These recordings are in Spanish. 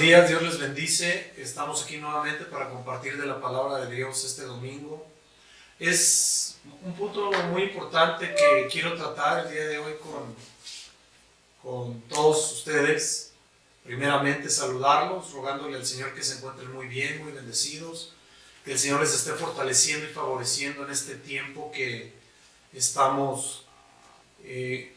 días, Dios les bendice. Estamos aquí nuevamente para compartir de la palabra de Dios este domingo. Es un punto muy importante que quiero tratar el día de hoy con todos ustedes. Primeramente saludarlos, rogándole al Señor que se encuentren muy bien, muy bendecidos, que el Señor les esté fortaleciendo y favoreciendo en este tiempo que estamos en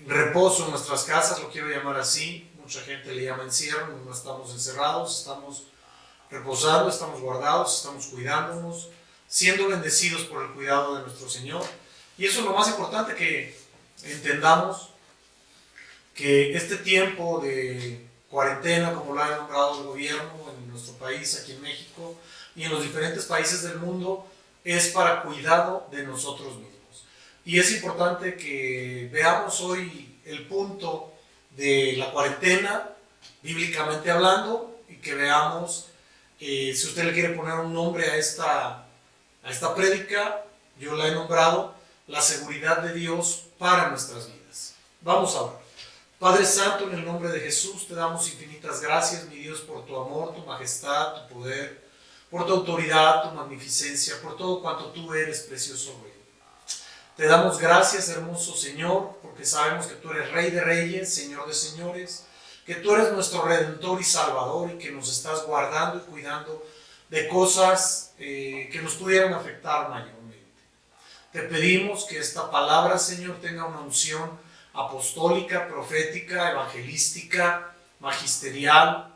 reposo en nuestras casas, lo quiero llamar así. Mucha gente le llama encierro, no estamos encerrados, estamos reposando, estamos guardados, estamos cuidándonos, siendo bendecidos por el cuidado de nuestro Señor. Y eso es lo más importante, que entendamos que este tiempo de cuarentena, como lo ha nombrado el gobierno en nuestro país, aquí en México, y en los diferentes países del mundo, es para cuidado de nosotros mismos. Y es importante que veamos hoy el punto de la cuarentena, bíblicamente hablando, y que veamos, si usted le quiere poner un nombre a esta prédica, yo la he nombrado la seguridad de Dios para nuestras vidas. Vamos a orar. Padre Santo, en el nombre de Jesús, te damos infinitas gracias, mi Dios, por tu amor, tu majestad, tu poder, por tu autoridad, tu magnificencia, por todo cuanto tú eres, precioso Rey. Te damos gracias, hermoso Señor, porque sabemos que tú eres Rey de Reyes, Señor de Señores, que tú eres nuestro Redentor y Salvador y que nos estás guardando y cuidando de cosas que nos pudieran afectar mayormente. Te pedimos que esta palabra, Señor, tenga una unción apostólica, profética, evangelística, magisterial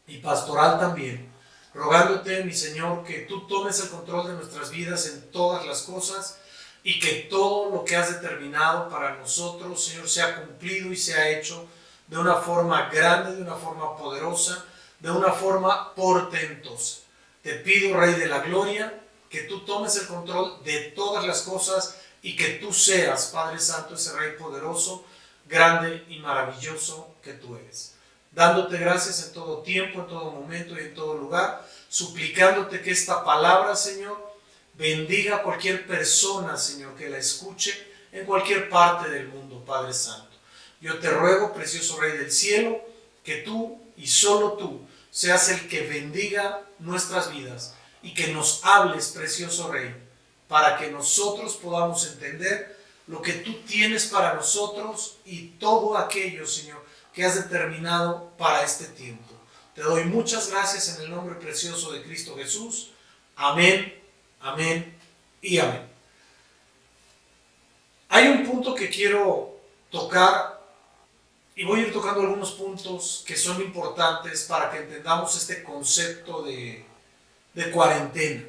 y pastoral también, rogándote, mi Señor, que tú tomes el control de nuestras vidas en todas las cosas y que todo lo que has determinado para nosotros, Señor, sea cumplido y sea hecho de una forma grande, de una forma poderosa, de una forma portentosa. Te pido, Rey de la Gloria, que tú tomes el control de todas las cosas y que tú seas, Padre Santo, ese Rey poderoso, grande y maravilloso que tú eres. Dándote gracias en todo tiempo, en todo momento y en todo lugar, suplicándote que esta palabra, Señor, bendiga a cualquier persona, Señor, que la escuche en cualquier parte del mundo, Padre Santo. Yo te ruego, precioso Rey del cielo, que tú y solo tú seas el que bendiga nuestras vidas y que nos hables, precioso Rey, para que nosotros podamos entender lo que tú tienes para nosotros y todo aquello, Señor, que has determinado para este tiempo. Te doy muchas gracias en el nombre precioso de Cristo Jesús. Amén. Amén y amén. Hay un punto que quiero tocar y voy a ir tocando algunos puntos que son importantes para que entendamos este concepto de cuarentena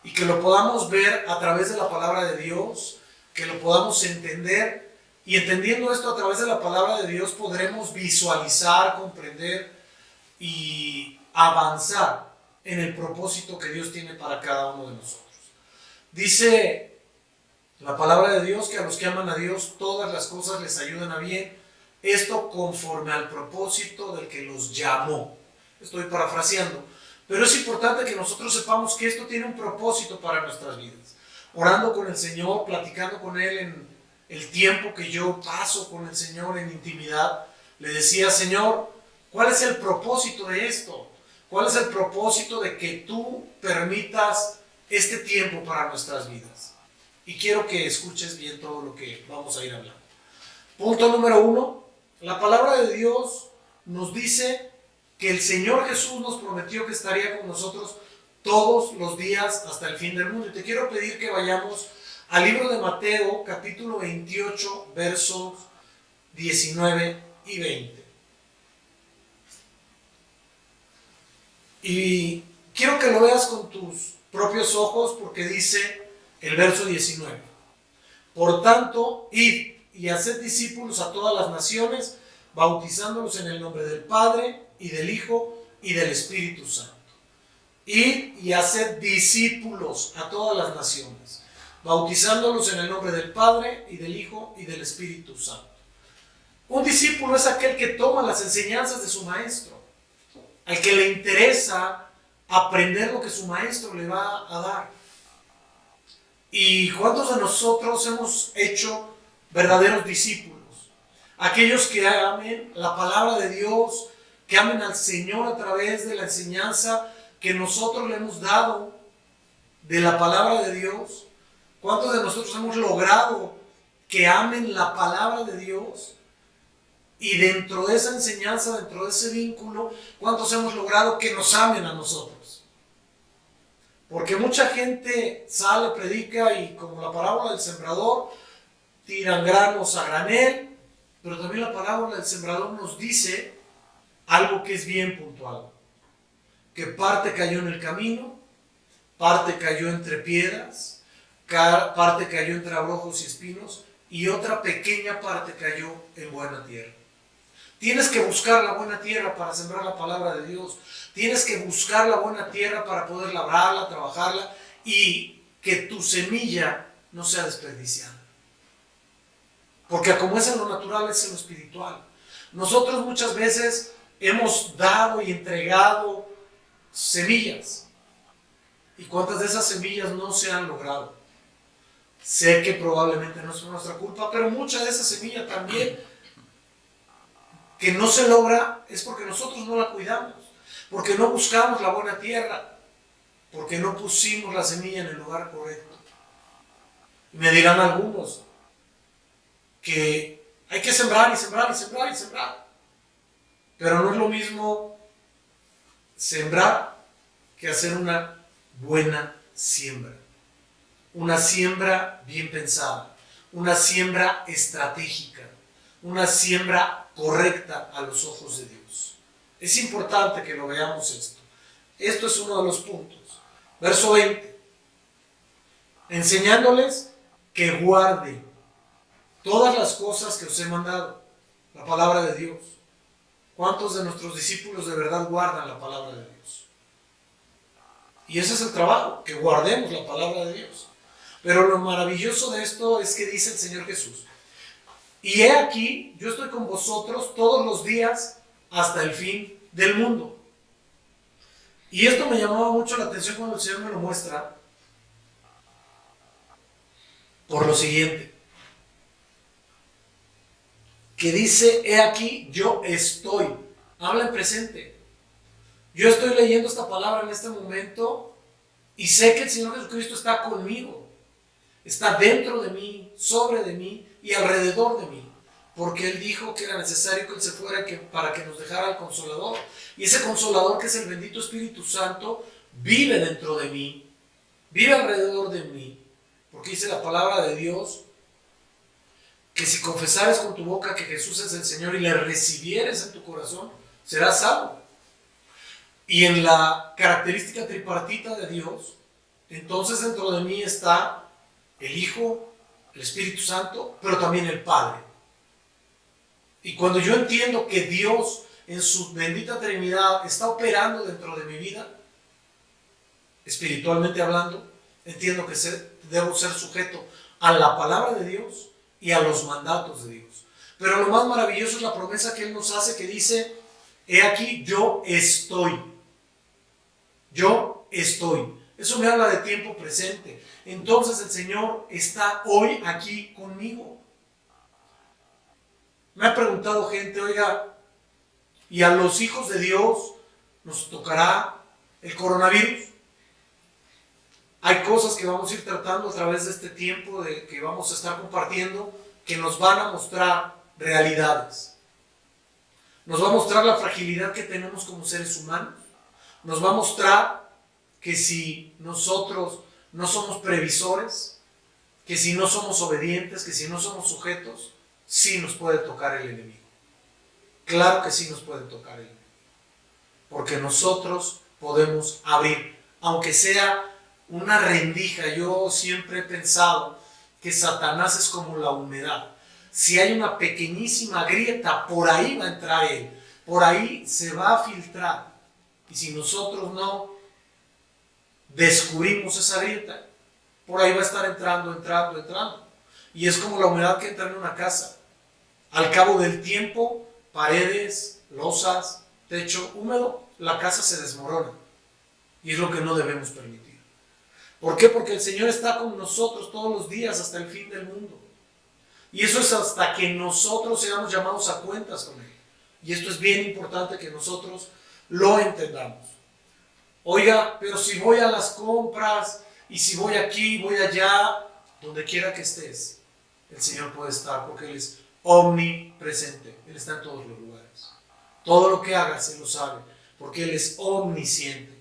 y que lo podamos ver a través de la palabra de Dios, que lo podamos entender, y entendiendo esto a través de la palabra de Dios podremos visualizar, comprender y avanzar en el propósito que Dios tiene para cada uno de nosotros. Dice la palabra de Dios que a los que aman a Dios todas las cosas les ayudan a bien, esto conforme al propósito del que los llamó. Estoy parafraseando, pero es importante que nosotros sepamos que esto tiene un propósito para nuestras vidas. Orando con el Señor, platicando con Él en el tiempo que yo paso con el Señor en intimidad, le decía: Señor, ¿cuál es el propósito de esto? ¿Cuál es el propósito de que tú permitas este tiempo para nuestras vidas? Y quiero que escuches bien todo lo que vamos a ir hablando. Punto número 1. La palabra de Dios nos dice que el Señor Jesús nos prometió que estaría con nosotros todos los días hasta el fin del mundo. Y te quiero pedir que vayamos al libro de Mateo, capítulo 28, versos 19 y 20. Y quiero que lo veas con tus propios ojos, porque dice el verso 19: por tanto, id y haced discípulos a todas las naciones, bautizándolos en el nombre del Padre y del Hijo y del Espíritu Santo. Id y haced discípulos a todas las naciones, bautizándolos en el nombre del Padre y del Hijo y del Espíritu Santo. Un discípulo es aquel que toma las enseñanzas de su maestro, al que le interesa aprender lo que su maestro le va a dar. ¿Y cuántos de nosotros hemos hecho verdaderos discípulos? Aquellos que amen la palabra de Dios, que amen al Señor a través de la enseñanza que nosotros le hemos dado de la palabra de Dios. ¿Cuántos de nosotros hemos logrado que amen la palabra de Dios? Y dentro de esa enseñanza, dentro de ese vínculo, ¿cuántos hemos logrado que nos amen a nosotros? Porque mucha gente sale, predica y como la parábola del sembrador, tiran granos a granel, pero también la parábola del sembrador nos dice algo que es bien puntual, que parte cayó en el camino, parte cayó entre piedras, parte cayó entre abrojos y espinos y otra pequeña parte cayó en buena tierra. Tienes que buscar la buena tierra para sembrar la palabra de Dios. Tienes que buscar la buena tierra para poder labrarla, trabajarla y que tu semilla no sea desperdiciada. Porque como es en lo natural, es en lo espiritual. Nosotros muchas veces hemos dado y entregado semillas. ¿Y cuántas de esas semillas no se han logrado? Sé que probablemente no es nuestra culpa, pero mucha de esa semilla también que no se logra es porque nosotros no la cuidamos, porque no buscamos la buena tierra, porque no pusimos la semilla en el lugar correcto. Y me dirán algunos que hay que sembrar y sembrar y sembrar y sembrar, pero no es lo mismo sembrar que hacer una buena siembra, una siembra bien pensada, una siembra estratégica, una siembra correcta a los ojos de Dios. Es importante que lo veamos esto. Esto es uno de los puntos. Verso 20. Enseñándoles que guarden todas las cosas que os he mandado. La palabra de Dios. ¿Cuántos de nuestros discípulos de verdad guardan la palabra de Dios? Y ese es el trabajo, que guardemos la palabra de Dios. Pero lo maravilloso de esto es que dice el Señor Jesús: y he aquí, yo estoy con vosotros todos los días hasta el fin del mundo. Y esto me llamaba mucho la atención cuando el Señor me lo muestra, por lo siguiente, que dice, he aquí, yo estoy. Habla en presente. Yo estoy leyendo esta palabra en este momento y sé que el Señor Jesucristo está conmigo. Está dentro de mí, sobre de mí y alrededor de mí. Porque Él dijo que era necesario que Él se fuera para que nos dejara el Consolador. Y ese Consolador, que es el bendito Espíritu Santo, vive dentro de mí, vive alrededor de mí. Porque dice la palabra de Dios que si confesares con tu boca que Jesús es el Señor y le recibieres en tu corazón, serás salvo. Y en la característica tripartita de Dios, entonces dentro de mí está el Hijo, el Espíritu Santo, pero también el Padre. Y cuando yo entiendo que Dios en su bendita Trinidad está operando dentro de mi vida, espiritualmente hablando, entiendo que debo ser sujeto a la palabra de Dios y a los mandatos de Dios. Pero lo más maravilloso es la promesa que Él nos hace, que dice, he aquí, yo estoy. Yo estoy. Eso me habla de tiempo presente. Entonces el Señor está hoy aquí conmigo. Me ha preguntado gente, oiga, ¿y a los hijos de Dios nos tocará el coronavirus? Hay cosas que vamos a ir tratando a través de este tiempo que vamos a estar compartiendo, que nos van a mostrar realidades. Nos va a mostrar la fragilidad que tenemos como seres humanos. Nos va a mostrar que si nosotros no somos previsores, que si no somos obedientes, que si no somos sujetos, sí nos puede tocar el enemigo. Claro que sí nos puede tocar el enemigo. Porque nosotros podemos abrir, aunque sea una rendija. Yo siempre he pensado que Satanás es como la humedad. Si hay una pequeñísima grieta, por ahí va a entrar él. Por ahí se va a filtrar. Y si nosotros no descubrimos esa grieta, por ahí va a estar entrando. Y es como la humedad que entra en una casa. Al cabo del tiempo, paredes, losas, techo húmedo, la casa se desmorona. Y es lo que no debemos permitir. ¿Por qué? Porque el Señor está con nosotros todos los días hasta el fin del mundo. Y eso es hasta que nosotros seamos llamados a cuentas con Él. Y esto es bien importante que nosotros lo entendamos. Oiga, pero si voy a las compras y si voy aquí, voy allá, donde quiera que estés, el Señor puede estar porque Él es omnipresente. Él está en todos los lugares. Todo lo que hagas, Él lo sabe porque Él es omnisciente.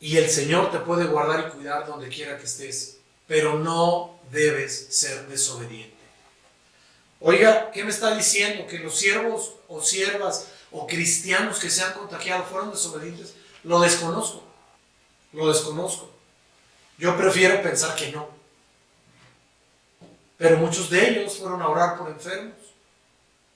Y el Señor te puede guardar y cuidar donde quiera que estés, pero no debes ser desobediente. Oiga, ¿qué me está diciendo? ¿Que los siervos o siervas o cristianos que se han contagiado fueron desobedientes? Lo desconozco. Lo desconozco. Yo prefiero pensar que no. Pero muchos de ellos fueron a orar por enfermos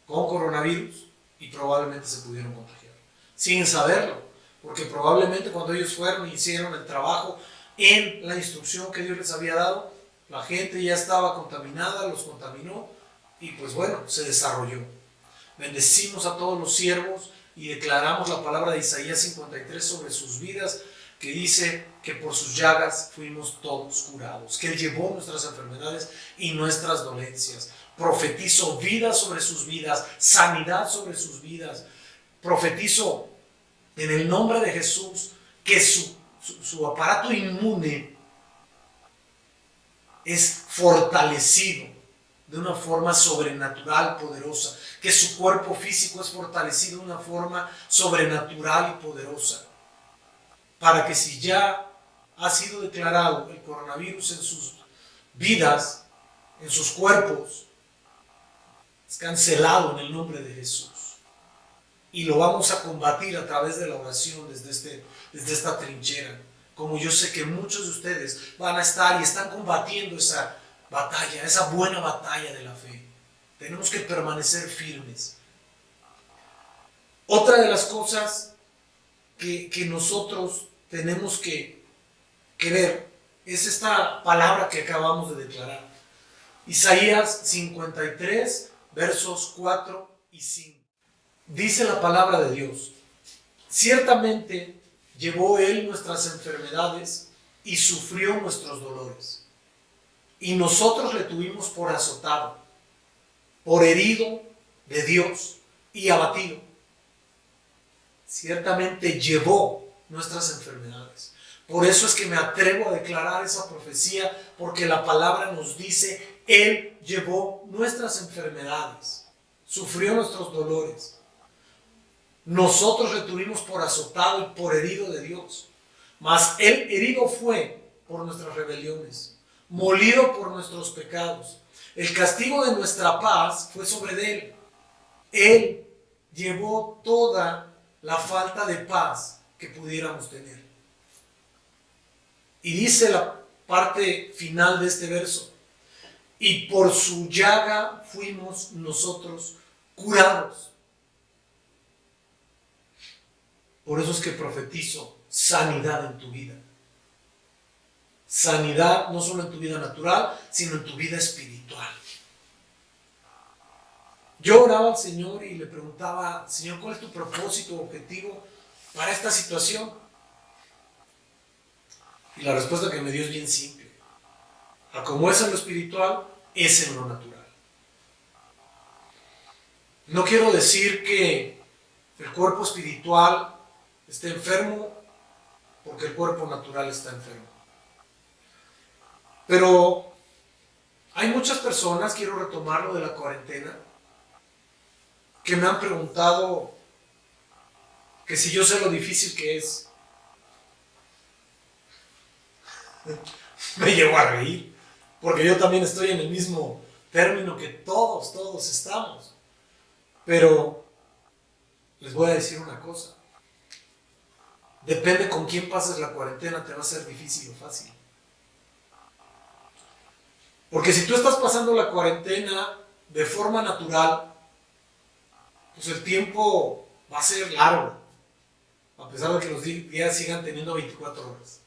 con coronavirus y probablemente se pudieron contagiar. Sin saberlo. Porque probablemente cuando ellos fueron y hicieron el trabajo en la instrucción que Dios les había dado, la gente ya estaba contaminada, los contaminó y pues bueno, se desarrolló. Bendecimos a todos los siervos y declaramos la palabra de Isaías 53 sobre sus vidas, que dice que por sus llagas fuimos todos curados, que Él llevó nuestras enfermedades y nuestras dolencias. Profetizo vida sobre sus vidas, sanidad sobre sus vidas. Profetizo en el nombre de Jesús que su aparato inmune es fortalecido de una forma sobrenatural, poderosa, que su cuerpo físico es fortalecido de una forma sobrenatural y poderosa, para que si ya ha sido declarado el coronavirus en sus vidas, en sus cuerpos, es cancelado en el nombre de Jesús. Y lo vamos a combatir a través de la oración desde esta trinchera. Como yo sé que muchos de ustedes van a estar y están combatiendo esa batalla, esa buena batalla de la fe. Tenemos que permanecer firmes. Otra de las cosas que nosotros tenemos que ver es esta palabra que acabamos de declarar. Isaías 53, versos 4 y 5. Dice la palabra de Dios: ciertamente llevó Él nuestras enfermedades y sufrió nuestros dolores. Y nosotros le tuvimos por azotado, por herido de Dios y abatido. Ciertamente llevó nuestras enfermedades. Por eso es que me atrevo a declarar esa profecía, porque la palabra nos dice: Él llevó nuestras enfermedades, sufrió nuestros dolores. Nosotros le tuvimos por azotado y por herido de Dios. Mas Él herido fue por nuestras rebeliones, molido por nuestros pecados. El castigo de nuestra paz fue sobre Él. Él llevó toda la falta de paz que pudiéramos tener. Y dice la parte final de este verso: y por su llaga fuimos nosotros curados. Por eso es que profetizo sanidad en tu vida. Sanidad no solo en tu vida natural, sino en tu vida espiritual. Yo oraba al Señor y le preguntaba: Señor, ¿cuál es tu propósito, objetivo para esta situación? Y la respuesta que me dio es bien simple. A como es en lo espiritual, es en lo natural. No quiero decir que el cuerpo espiritual esté enfermo porque el cuerpo natural está enfermo. Pero hay muchas personas, quiero retomarlo de la cuarentena, que me han preguntado que si yo sé lo difícil que es. Me llevo a reír, porque yo también estoy en el mismo término que todos estamos. Pero les voy a decir una cosa: depende con quién pases la cuarentena, te va a ser difícil o fácil. Porque si tú estás pasando la cuarentena de forma natural, pues el tiempo va a ser largo, a pesar de que los días sigan teniendo 24 horas.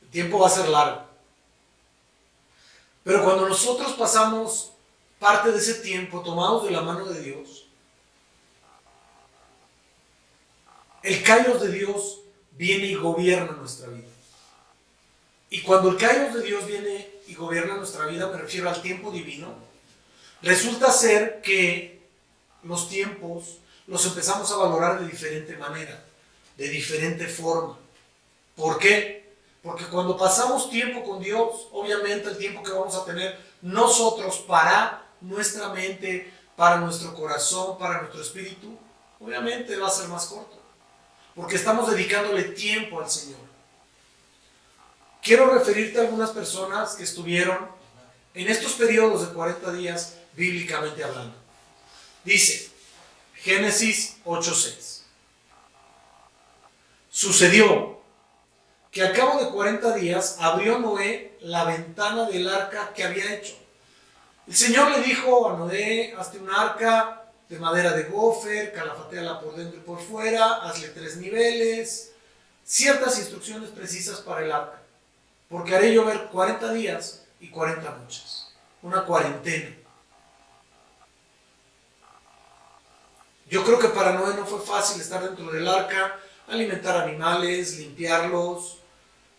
El tiempo va a ser largo. Pero cuando nosotros pasamos parte de ese tiempo tomados de la mano de Dios, el Kairos de Dios viene y gobierna nuestra vida. Y cuando el Kairos de Dios viene y gobierna nuestra vida, me refiero al tiempo divino, resulta ser que los tiempos los empezamos a valorar de diferente manera, de diferente forma. ¿Por qué? Porque cuando pasamos tiempo con Dios, obviamente el tiempo que vamos a tener nosotros para nuestra mente, para nuestro corazón, para nuestro espíritu, obviamente va a ser más corto. Porque estamos dedicándole tiempo al Señor. Quiero referirte a algunas personas que estuvieron en estos periodos de 40 días, bíblicamente hablando. Dice, Génesis 8:6. Sucedió que al cabo de 40 días abrió Noé la ventana del arca que había hecho. El Señor le dijo a Noé, hazte un arca de madera de gofer, calafatéala por dentro y por fuera, hazle 3 niveles, ciertas instrucciones precisas para el arca, porque haré llover 40 días y 40 noches, una cuarentena. Yo creo que para Noé no fue fácil estar dentro del arca, alimentar animales, limpiarlos,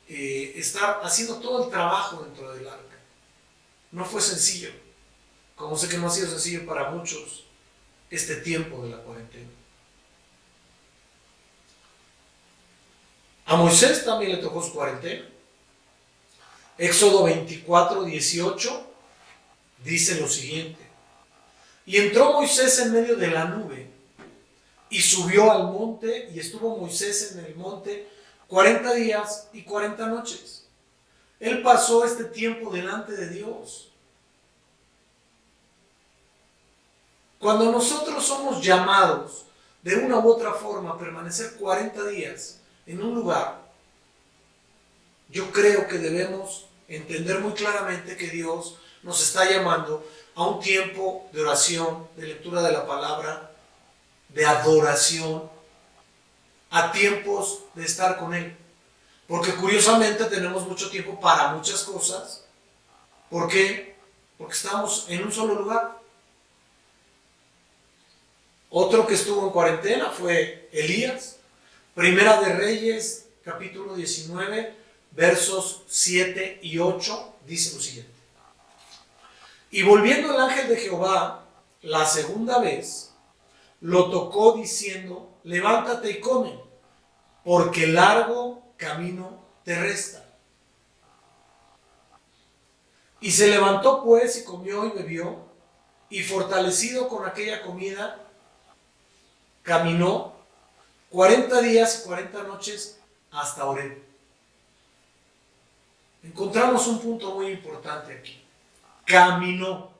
estar haciendo todo el trabajo dentro del arca. No fue sencillo, como sé que no ha sido sencillo para muchos este tiempo de la cuarentena. A Moisés también le tocó su cuarentena. Éxodo 24:18 dice lo siguiente: y entró Moisés en medio de la nube y subió al monte, y estuvo Moisés en el monte 40 días y 40 noches. Él pasó este tiempo delante de Dios. Cuando nosotros somos llamados de una u otra forma a permanecer 40 días en un lugar, yo creo que debemos entender muy claramente que Dios nos está llamando a un tiempo de oración, de lectura de la palabra, de adoración, a tiempos de estar con Él. Porque curiosamente tenemos mucho tiempo para muchas cosas. ¿Por qué? Porque estamos en un solo lugar. Otro que estuvo en cuarentena fue Elías. Primera de Reyes, capítulo 19, versos 7 y 8, dice lo siguiente: y volviendo el ángel de Jehová la segunda vez, lo tocó diciendo, levántate y come, porque largo camino te resta. Y se levantó pues y comió y bebió, y fortalecido con aquella comida, caminó 40 días y 40 noches hasta Horeb. Encontramos un punto muy importante aquí. Caminó.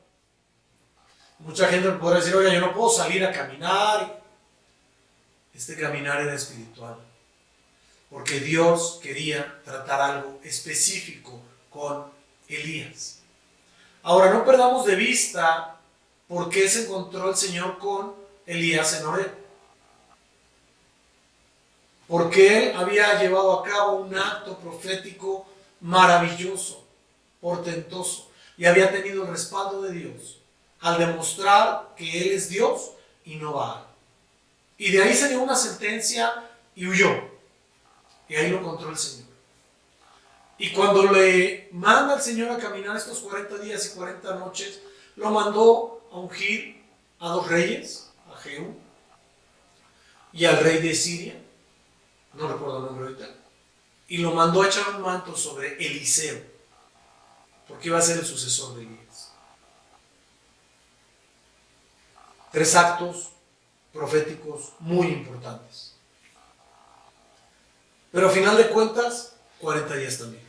Mucha gente me podrá decir, oye, yo no puedo salir a caminar. Este caminar era espiritual, porque Dios quería tratar algo específico con Elías. Ahora, no perdamos de vista por qué se encontró el Señor con Elías en Horeb. Porque él había llevado a cabo un acto profético maravilloso, portentoso, y había tenido el respaldo de Dios al demostrar que Él es Dios y no Baal. Y de ahí se dio una sentencia y huyó. Y ahí lo encontró el Señor. Y cuando le manda al Señor a caminar estos 40 días y 40 noches, lo mandó a ungir a 2 reyes, a Jehú y al rey de Siria, no recuerdo el nombre ahorita, y lo mandó a echar un manto sobre Eliseo, porque iba a ser el sucesor de Elías. 3 actos proféticos muy importantes. Pero a final de cuentas, 40 días también.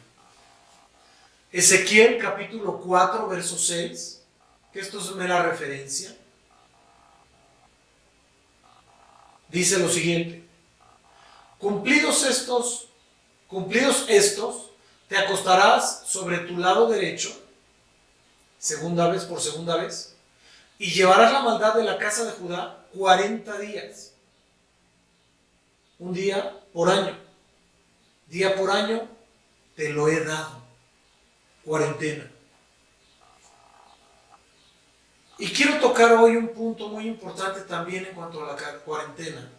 Ezequiel capítulo 4, verso 6, que esto es mera referencia, dice lo siguiente: cumplidos estos, te acostarás sobre tu lado derecho, segunda vez por segunda vez, y llevarás la maldad de la casa de Judá 40 días. Un día por año. Día por año te lo he dado. Cuarentena. Y quiero tocar hoy un punto muy importante también en cuanto a la cuarentena.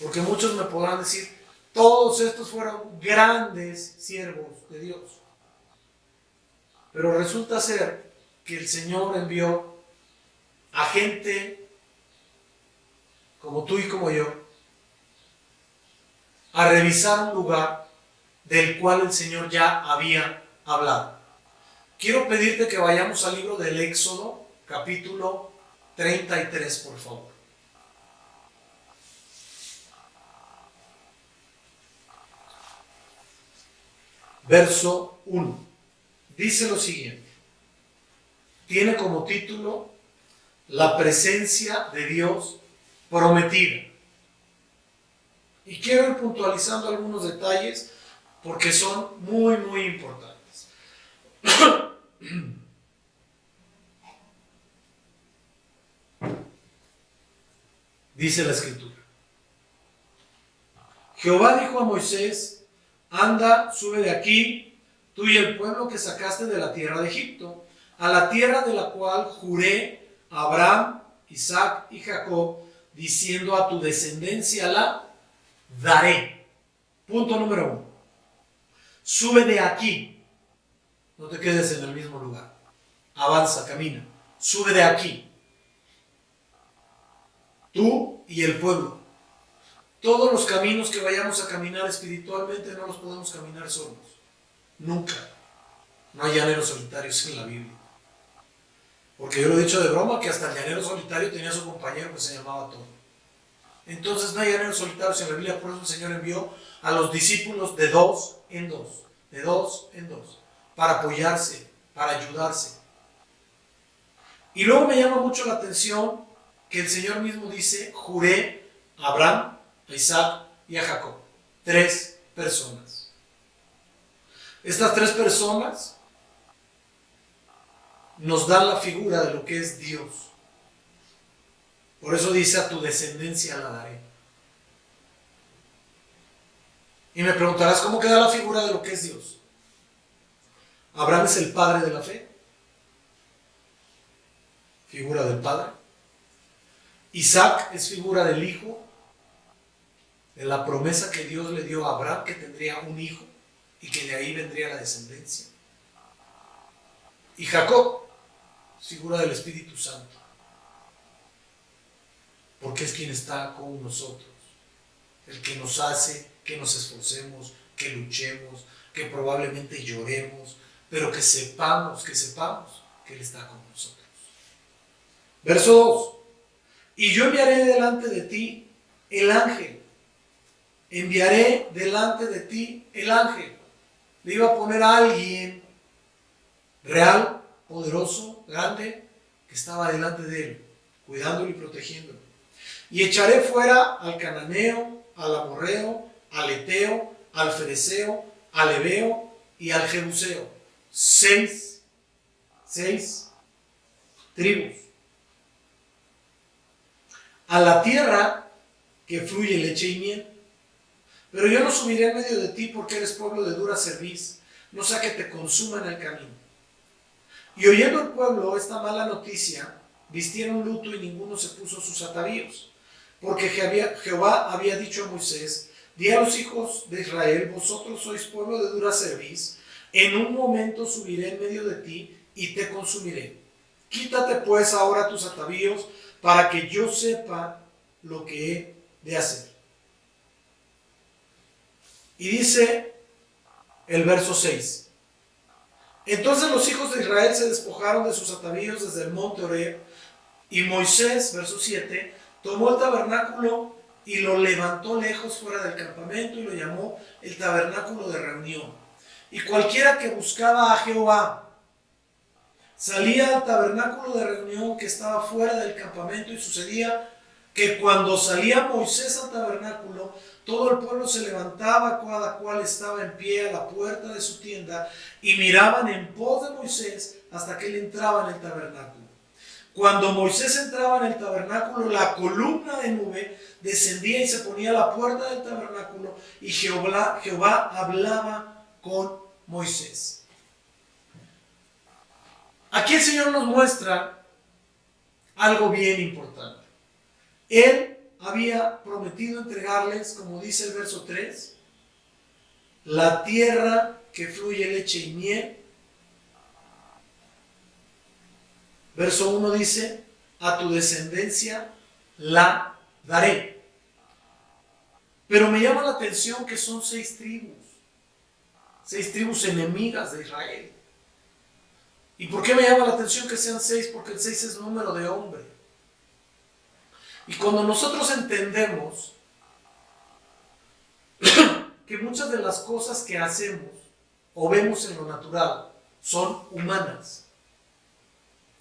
Porque muchos me podrán decir, todos estos fueron grandes siervos de Dios. Pero resulta ser que el Señor envió a gente como tú y como yo a revisar un lugar del cual el Señor ya había hablado. Quiero pedirte que vayamos al libro del Éxodo, capítulo 33, por favor. Verso 1. Dice lo siguiente. Tiene como título La presencia de Dios prometida. Y quiero ir puntualizando algunos detalles porque son muy, muy importantes. Dice la Escritura. Jehová dijo a Moisés, anda, sube de aquí, tú y el pueblo que sacaste de la tierra de Egipto, a la tierra de la cual juré a Abraham, Isaac y Jacob, diciendo a tu descendencia la daré. Punto número 1. Sube de aquí. No te quedes en el mismo lugar. Avanza, camina. Sube de aquí. Tú y el pueblo. Todos los caminos que vayamos a caminar espiritualmente no los podemos caminar solos. Nunca. No hay llaneros solitarios en la Biblia. Porque yo lo he dicho de broma que hasta el llanero solitario tenía su compañero que se llamaba Tom. Entonces no hay llaneros solitarios en la Biblia, por eso el Señor envió a los discípulos de dos en dos, para apoyarse, para ayudarse. Y luego me llama mucho la atención que el Señor mismo dice, juré a Abraham, a Isaac y a Jacob. 3 personas. Estas 3 personas nos dan la figura de lo que es Dios. Por eso dice, a tu descendencia la daré. Y me preguntarás, ¿cómo queda la figura de lo que es Dios? Abraham es el padre de la fe. Figura del padre. Isaac es figura del hijo, de la promesa que Dios le dio a Abraham, que tendría un hijo y que de ahí vendría la descendencia. Y Jacob es figura del Espíritu Santo, porque es quien está con nosotros, el que nos hace que nos esforcemos, que luchemos, que probablemente lloremos, pero que sepamos que Él está con nosotros. Verso 2. Y yo enviaré delante de ti el ángel. Enviaré delante de ti el ángel. Le iba a poner a alguien real, poderoso, grande, que estaba delante de él, cuidándolo y protegiéndolo. Y echaré fuera al cananeo, al amorreo, al eteo, al fereceo, al heveo y al jebuseo. 6 tribus. A la tierra que fluye leche y miel. Pero yo no subiré en medio de ti porque eres pueblo de dura cerviz, no sea que te consuma en el camino. Y oyendo el pueblo esta mala noticia, vistieron luto y ninguno se puso sus atavíos. Porque Jehová había dicho a Moisés, di a los hijos de Israel, vosotros sois pueblo de dura cerviz, en un momento subiré en medio de ti y te consumiré. Quítate pues ahora tus atavíos para que yo sepa lo que he de hacer. Y dice el verso 6. Entonces los hijos de Israel se despojaron de sus atavíos desde el monte Horeb, y Moisés, verso 7, tomó el tabernáculo y lo levantó lejos fuera del campamento y lo llamó el tabernáculo de reunión. Y cualquiera que buscaba a Jehová salía al tabernáculo de reunión que estaba fuera del campamento, y sucedía que cuando salía Moisés al tabernáculo, todo el pueblo se levantaba, cada cual estaba en pie a la puerta de su tienda, y miraban en pos de Moisés hasta que él entraba en el tabernáculo. Cuando Moisés entraba en el tabernáculo, la columna de nube descendía y se ponía a la puerta del tabernáculo, y Jehová hablaba con Moisés. Aquí el Señor nos muestra algo bien importante. Él había prometido entregarles, como dice el verso 3, la tierra que fluye leche y miel. Verso 1 dice, a tu descendencia la daré. Pero me llama la atención que son 6 tribus enemigas de Israel. ¿Y por qué me llama la atención que sean 6? Porque el 6 es número de hombre. Y cuando nosotros entendemos que muchas de las cosas que hacemos o vemos en lo natural son humanas,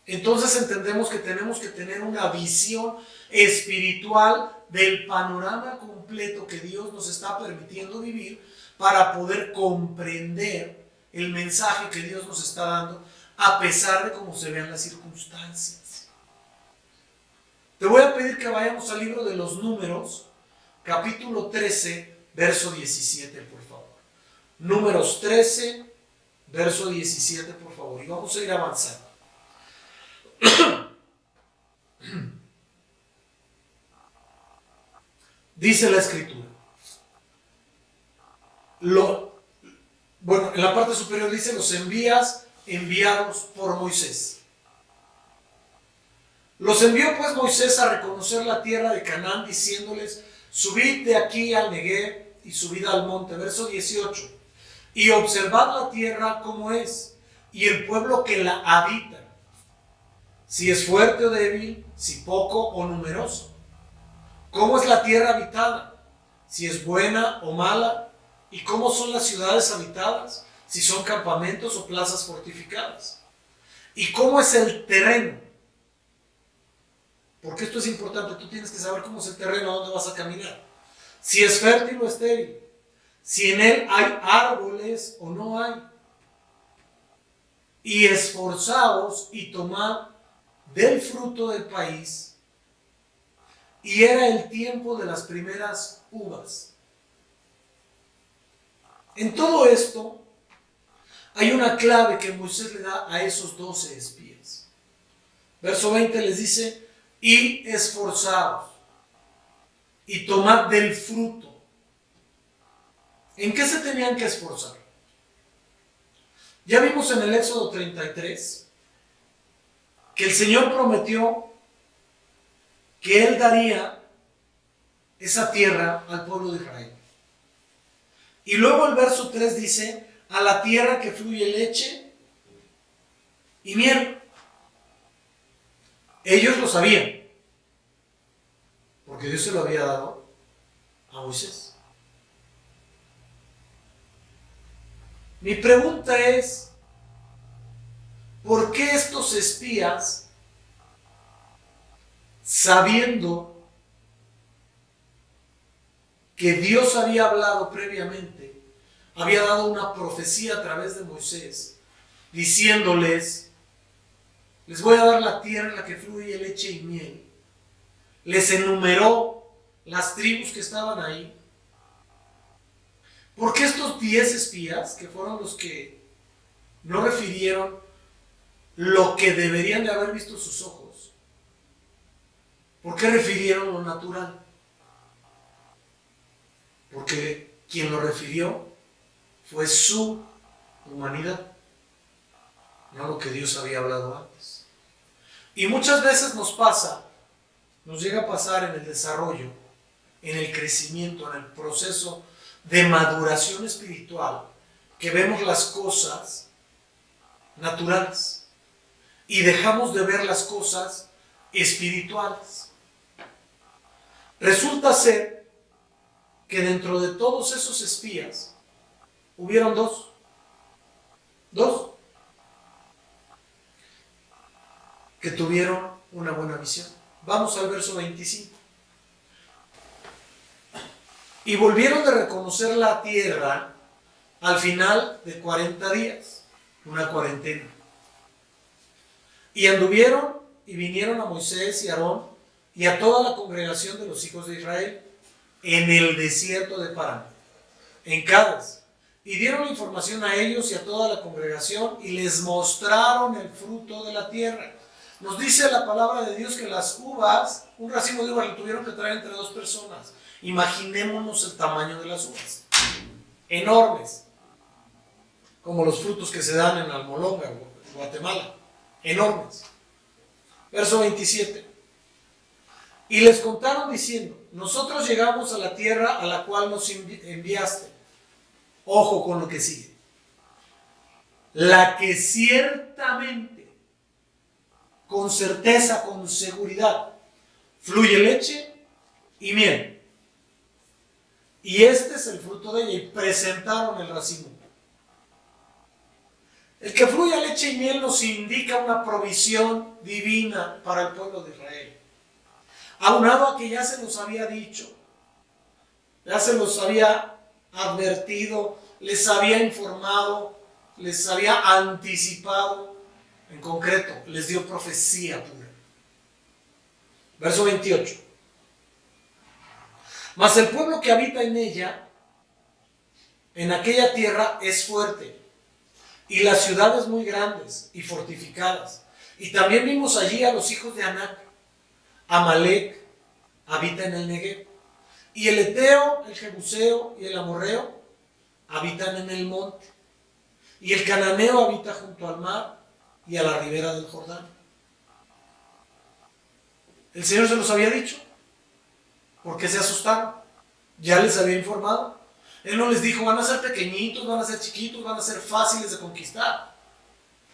entonces entendemos que tenemos que tener una visión espiritual del panorama completo que Dios nos está permitiendo vivir para poder comprender el mensaje que Dios nos está dando a pesar de cómo se vean las circunstancias. Te voy a pedir que vayamos al libro de los Números, capítulo 13, verso 17, por favor. Números 13, verso 17, por favor. Y vamos a ir avanzando. Dice la Escritura. En la parte superior dice: los enviados por Moisés. Los envió pues Moisés a reconocer la tierra de Canaán, diciéndoles: subid de aquí al Negev y subid al monte. Verso 18. Y observad la tierra como es, y el pueblo que la habita, si es fuerte o débil, si poco o numeroso. ¿Cómo es la tierra habitada? Si es buena o mala. ¿Y cómo son las ciudades habitadas? Si son campamentos o plazas fortificadas. ¿Y cómo es el terreno? Porque esto es importante, tú tienes que saber cómo es el terreno, dónde vas a caminar. Si es fértil o estéril, si en él hay árboles o no hay. Y esforzaos y tomad del fruto del país. Y era el tiempo de las primeras uvas. En todo esto hay una clave que Moisés le da a esos 12 espías. Verso 20 les dice: y esforzaos y tomad del fruto. ¿En qué se tenían que esforzar? Ya vimos en el Éxodo 33 que el Señor prometió que Él daría esa tierra al pueblo de Israel. Y luego el verso 3 dice: a la tierra que fluye leche y miel. Ellos lo sabían, porque Dios se lo había dado a Moisés. Mi pregunta es: ¿por qué estos espías, sabiendo que Dios había hablado previamente, había dado una profecía a través de Moisés, diciéndoles: les voy a dar la tierra en la que fluye leche y miel? Les enumeró las tribus que estaban ahí. Porque estos 10 espías, que fueron los que no refirieron lo que deberían de haber visto sus ojos, ¿por qué refirieron lo natural? Porque quien lo refirió fue su humanidad, no lo que Dios había hablado antes. Y muchas veces nos llega a pasar en el desarrollo, en el crecimiento, en el proceso de maduración espiritual, que vemos las cosas naturales y dejamos de ver las cosas espirituales. Resulta ser que dentro de todos esos espías hubieron dos que tuvieron una buena visión. Vamos al verso 25. Y volvieron de reconocer la tierra al final de 40 días, una cuarentena. Y anduvieron y vinieron a Moisés y a Aarón y a toda la congregación de los hijos de Israel en el desierto de Parán, en Cádiz, y dieron información a ellos y a toda la congregación y les mostraron el fruto de la tierra. Nos dice la palabra de Dios que las uvas, un racimo de uvas lo tuvieron que traer entre 2 personas. Imaginémonos el tamaño de las uvas, enormes, como los frutos que se dan en Almolonga, Guatemala, enormes. Verso 27. Y les contaron diciendo: nosotros llegamos a la tierra a la cual nos enviaste. Ojo con lo que sigue. La que ciertamente, con certeza, con seguridad, fluye leche y miel. Y este es el fruto de ella. Y presentaron el racimo. El que fluya leche y miel nos indica una provisión divina para el pueblo de Israel. Aunado a que ya se los había dicho, ya se los había advertido, les había informado, les había anticipado, en concreto, les dio profecía pura. Verso 28. Mas el pueblo que habita en ella, en aquella tierra, es fuerte, y las ciudades muy grandes y fortificadas. Y también vimos allí a los hijos de Anac. Amalek habita en el Negev, y el Eteo, el Jebuseo y el Amorreo habitan en el monte, y el Cananeo habita junto al mar y a la ribera del Jordán. El Señor se los había dicho. ¿Por qué se asustaron? Ya les había informado. Él no les dijo: van a ser pequeñitos, van a ser chiquitos, van a ser fáciles de conquistar.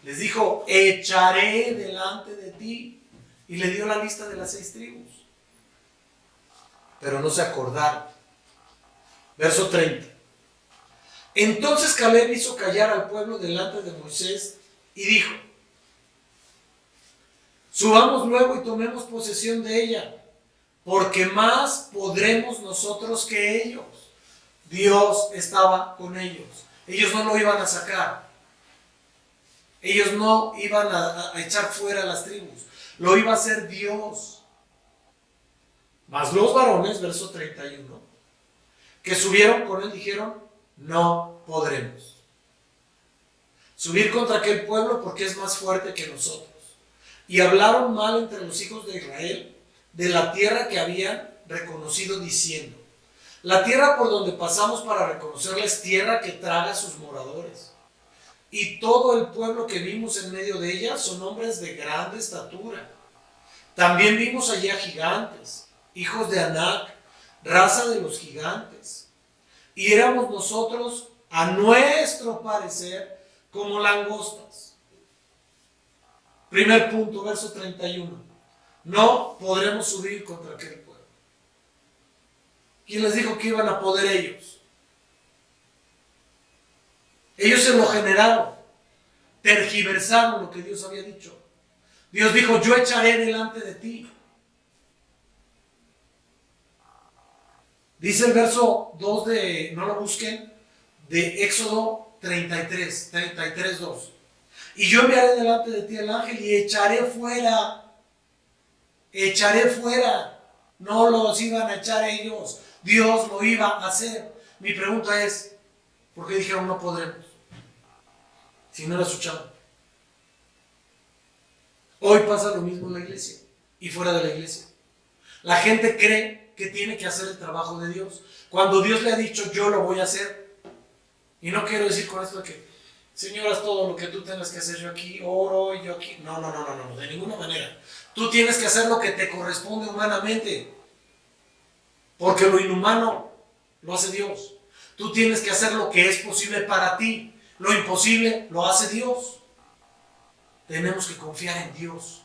Les dijo: echaré delante de ti. Y le dio la lista de las 6 tribus. Pero no se acordaron. Verso 30. Entonces Caleb hizo callar al pueblo delante de Moisés y dijo: subamos luego y tomemos posesión de ella, porque más podremos nosotros que ellos. Dios estaba con ellos. Ellos no lo iban a sacar. Ellos no iban a echar fuera a las tribus. Lo iba a hacer Dios. Mas los varones, verso 31, que subieron con él, dijeron: no podremos subir contra aquel pueblo, porque es más fuerte que nosotros. Y hablaron mal entre los hijos de Israel de la tierra que habían reconocido, diciendo: la tierra por donde pasamos para reconocerla es tierra que traga a sus moradores. Y todo el pueblo que vimos en medio de ella son hombres de grande estatura. También vimos allí a gigantes, hijos de Anac, raza de los gigantes. Y éramos nosotros, a nuestro parecer, como langostas. Primer punto, verso 31. No podremos subir contra aquel pueblo. ¿Quién les dijo que iban a poder ellos? Ellos se lo generaron, tergiversaron lo que Dios había dicho. Dios dijo: yo echaré delante de ti. Dice el verso 2 de, no lo busquen, de Éxodo 33, 2. Y yo enviaré delante de ti el ángel y echaré fuera. No los iban a echar ellos. Dios lo iba a hacer. Mi pregunta es: ¿por qué dijeron no podremos? Si no era su chamba. Hoy pasa lo mismo en la iglesia y fuera de la iglesia. La gente cree que tiene que hacer el trabajo de Dios, cuando Dios le ha dicho: yo lo voy a hacer. Y no quiero decir con esto que, Señor, haz todo lo que tú tengas que hacer, yo aquí oro y yo aquí. No, de ninguna manera. Tú tienes que hacer lo que te corresponde humanamente, porque lo inhumano lo hace Dios. Tú tienes que hacer lo que es posible para ti. Lo imposible lo hace Dios. Tenemos que confiar en Dios,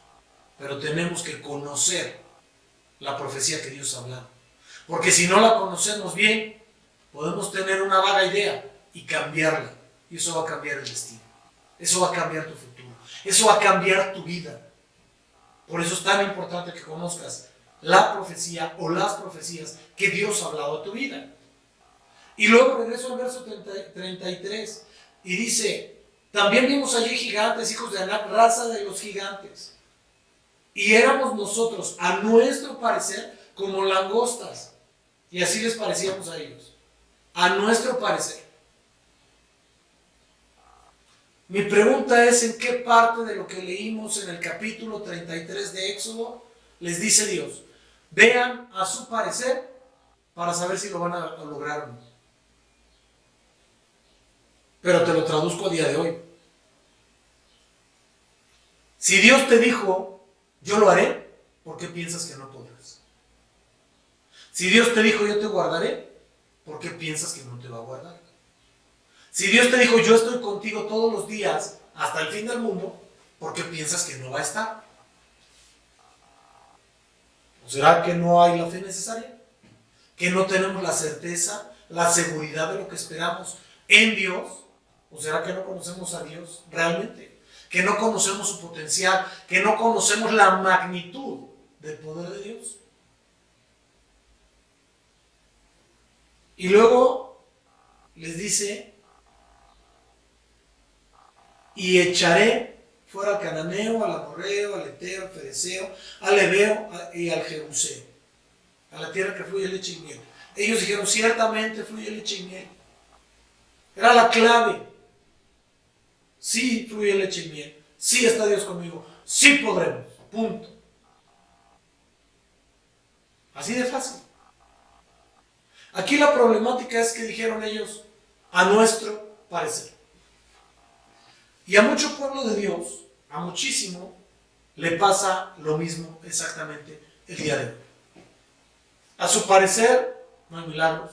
pero tenemos que conocer la profecía que Dios ha hablado. Porque si no la conocemos bien, podemos tener una vaga idea y cambiarla. Y eso va a cambiar el destino. Eso va a cambiar tu futuro. Eso va a cambiar tu vida. Por eso es tan importante que conozcas la profecía o las profecías que Dios ha hablado a tu vida. Y luego regreso al verso 33 y dice: también vimos allí gigantes, hijos de Anac, raza de los gigantes. Y éramos nosotros, a nuestro parecer, como langostas. Y así les parecíamos a ellos. A nuestro parecer. Mi pregunta es: ¿en qué parte de lo que leímos en el capítulo 33 de Éxodo les dice Dios: vean a su parecer para saber si lo van a lograr o no? Pero te lo traduzco a día de hoy. Si Dios te dijo: yo lo haré, ¿por qué piensas que no podrás? Si Dios te dijo yo te guardaré, ¿por qué piensas que no te va a guardar? Si Dios te dijo yo estoy contigo todos los días hasta el fin del mundo, ¿por qué piensas que no va a estar? ¿O será que no hay la fe necesaria? ¿Que no tenemos la certeza, la seguridad de lo que esperamos en Dios? ¿O será que no conocemos a Dios realmente? ¿Que no conocemos su potencial? ¿Que no conocemos la magnitud del poder de Dios? Y luego les dice, y echaré fuera al cananeo, al amorreo, al eteo, al fereceo, al heveo y al jebuseo, a la tierra que fluye leche y miel. Ellos dijeron, ciertamente fluye leche y miel. Era la clave. Sí fluye leche y miel. Sí está Dios conmigo. Sí podremos. Punto. Así de fácil. Aquí la problemática es que dijeron ellos, a nuestro parecer. Y a mucho pueblo de Dios, a muchísimo, le pasa lo mismo exactamente el día de hoy. A su parecer, no hay milagros.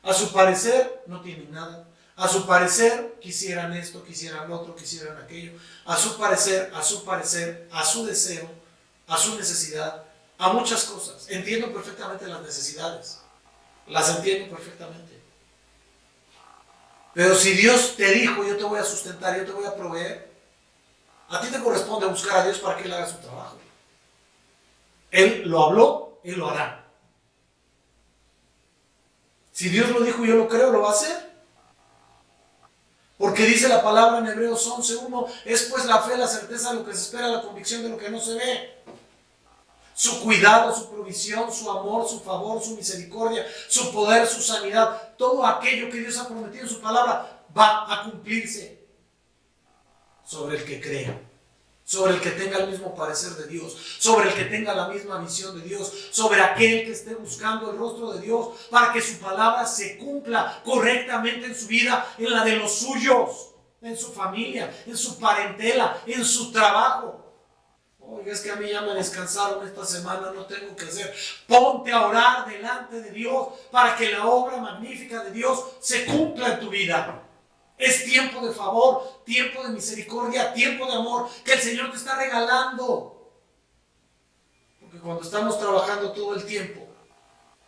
A su parecer, no tienen nada. A su parecer, quisieran esto, quisieran lo otro, quisieran aquello. A su parecer, a su deseo, a su necesidad, a muchas cosas. Entiendo perfectamente las necesidades. Las entiendo perfectamente. Pero si Dios te dijo, yo te voy a sustentar, yo te voy a proveer, a ti te corresponde buscar a Dios para que Él haga su trabajo. Él lo habló, Él lo hará. Si Dios lo dijo y yo lo creo, lo va a hacer. Porque dice la palabra en Hebreos 11:1, es pues la fe, la certeza de lo que se espera, la convicción de lo que no se ve. Su cuidado, su provisión, su amor, su favor, su misericordia, su poder, su sanidad, todo aquello que Dios ha prometido en su palabra va a cumplirse sobre el que crea, sobre el que tenga el mismo parecer de Dios, sobre el que tenga la misma visión de Dios, sobre aquel que esté buscando el rostro de Dios para que su palabra se cumpla correctamente en su vida, en la de los suyos, en su familia, en su parentela, en su trabajo. Oiga, es que a mí ya me descansaron esta semana, no tengo que hacer. Ponte a orar delante de Dios para que la obra magnífica de Dios se cumpla en tu vida. Es tiempo de favor, tiempo de misericordia, tiempo de amor que el Señor te está regalando. Porque cuando estamos trabajando todo el tiempo,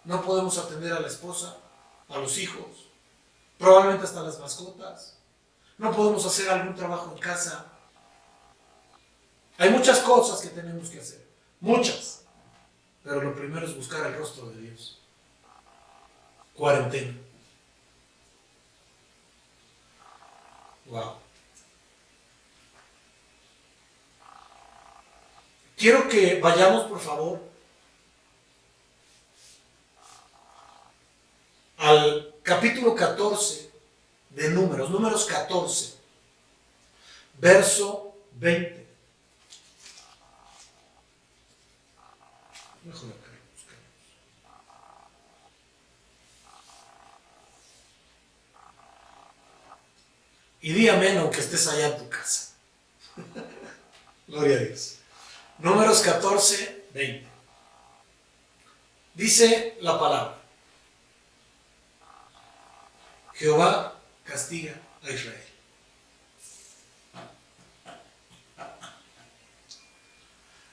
no podemos atender a la esposa, a los hijos, probablemente hasta las mascotas. No podemos hacer algún trabajo en casa. Hay muchas cosas que tenemos que hacer, muchas, pero lo primero es buscar el rostro de Dios. Cuarentena. Wow. Quiero que vayamos, por favor, al capítulo 14 de Números, Números 14, verso 20. Mejor acá lo buscamos. Y di amén aunque estés allá en tu casa. Gloria a Dios. Números 14, 20. Dice la palabra: Jehová castiga a Israel.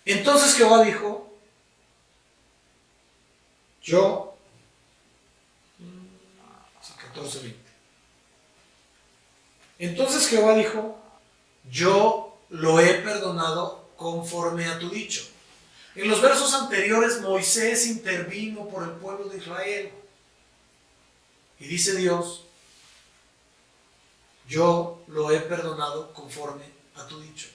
Entonces Jehová dijo, yo, 14, 20. Entonces Jehová dijo, yo lo he perdonado conforme a tu dicho. En los versos anteriores Moisés intervino por el pueblo de Israel. Y dice Dios, yo lo he perdonado conforme a tu dicho.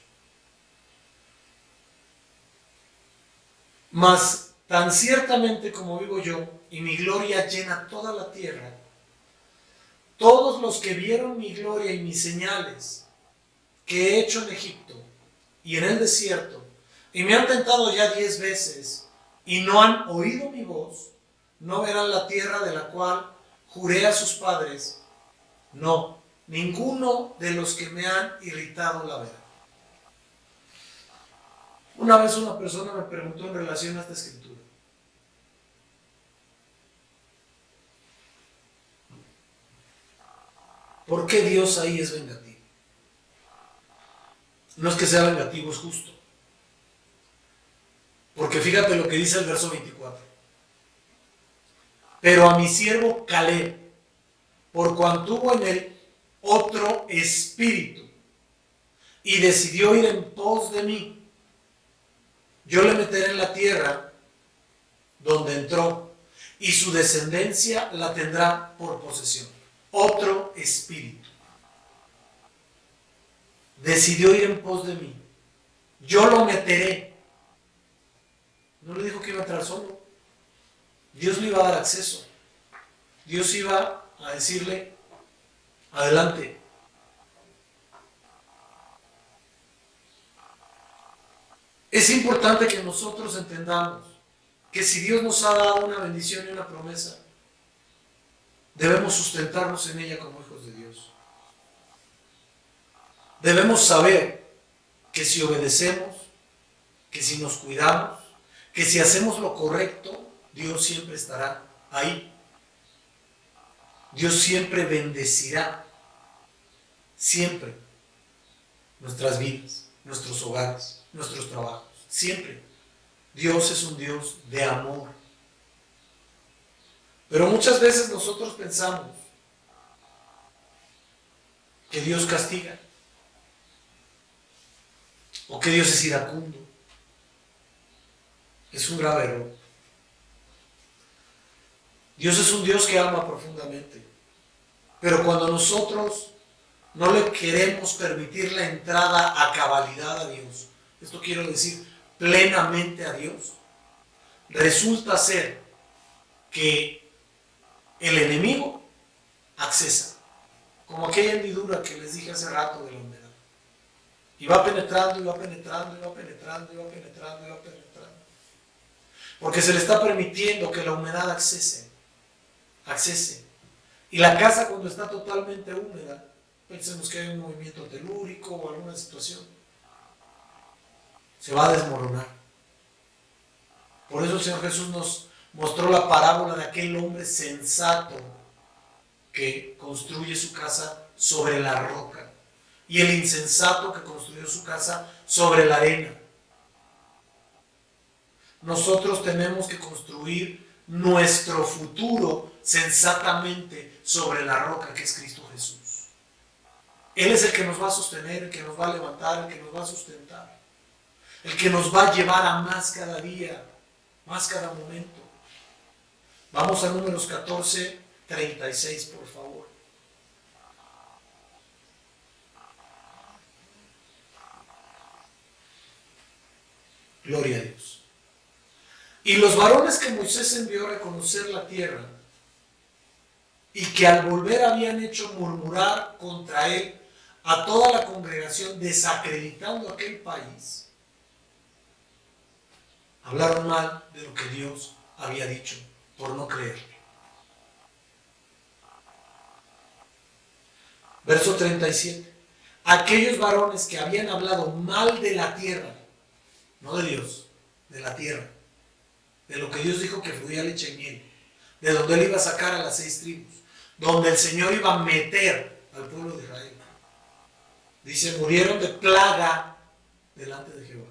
Mas tan ciertamente como vivo yo, y mi gloria llena toda la tierra, todos los que vieron mi gloria y mis señales que he hecho en Egipto y en el desierto, y me han tentado ya 10 veces, y no han oído mi voz, no verán la tierra de la cual juré a sus padres, no, ninguno de los que me han irritado la verá. Una vez una persona me preguntó en relación a esta escritura, ¿Por qué Dios ahí es vengativo? No es que sea vengativo, es justo. Porque fíjate lo que dice el verso 24. Pero a mi siervo Caleb, por cuanto hubo en él otro espíritu y decidió ir en pos de mí, yo le meteré en la tierra donde entró y su descendencia la tendrá por posesión. Otro espíritu decidió ir en pos de mí, yo lo meteré. No le dijo que iba a entrar solo. Dios le iba a dar acceso. Dios iba a decirle, adelante. Es importante que nosotros entendamos que si Dios nos ha dado una bendición y una promesa, debemos sustentarnos en ella como hijos de Dios. Debemos saber que si obedecemos, que si nos cuidamos, que si hacemos lo correcto, Dios siempre estará ahí. Dios siempre bendecirá, siempre, nuestras vidas, nuestros hogares, nuestros trabajos, siempre. Dios es un Dios de amor. Pero muchas veces nosotros pensamos que Dios castiga, o que Dios es iracundo. Es un grave error. Dios es un Dios que ama profundamente. Pero cuando nosotros no le queremos permitir la entrada a cabalidad a Dios, esto quiero decir plenamente a Dios, resulta ser que el enemigo accesa, como aquella hendidura que les dije hace rato de la humedad. Y va penetrando, y va penetrando, y va penetrando, y va penetrando, y va penetrando. Porque se le está permitiendo que la humedad accese. Y la casa, cuando está totalmente húmeda, pensemos que hay un movimiento telúrico o alguna situación, se va a desmoronar. Por eso el Señor Jesús nos mostró la parábola de aquel hombre sensato que construye su casa sobre la roca y el insensato que construyó su casa sobre la arena. Nosotros tenemos que construir nuestro futuro sensatamente sobre la roca que es Cristo Jesús. Él es el que nos va a sostener, el que nos va a levantar, el que nos va a sustentar, el que nos va a llevar a más cada día, más cada momento. Vamos a Números 14, 36, por favor. Gloria a Dios. Y los varones que Moisés envió a reconocer la tierra y que al volver habían hecho murmurar contra él a toda la congregación, desacreditando aquel país, hablaron mal de lo que Dios había dicho por no creerle. Verso 37. Aquellos varones que habían hablado mal de la tierra, no de Dios, de la tierra, de lo que Dios dijo que fluía leche y miel, de donde Él iba a sacar a las 6 tribus, donde el Señor iba a meter al pueblo de Israel. Dice, murieron de plaga delante de Jehová.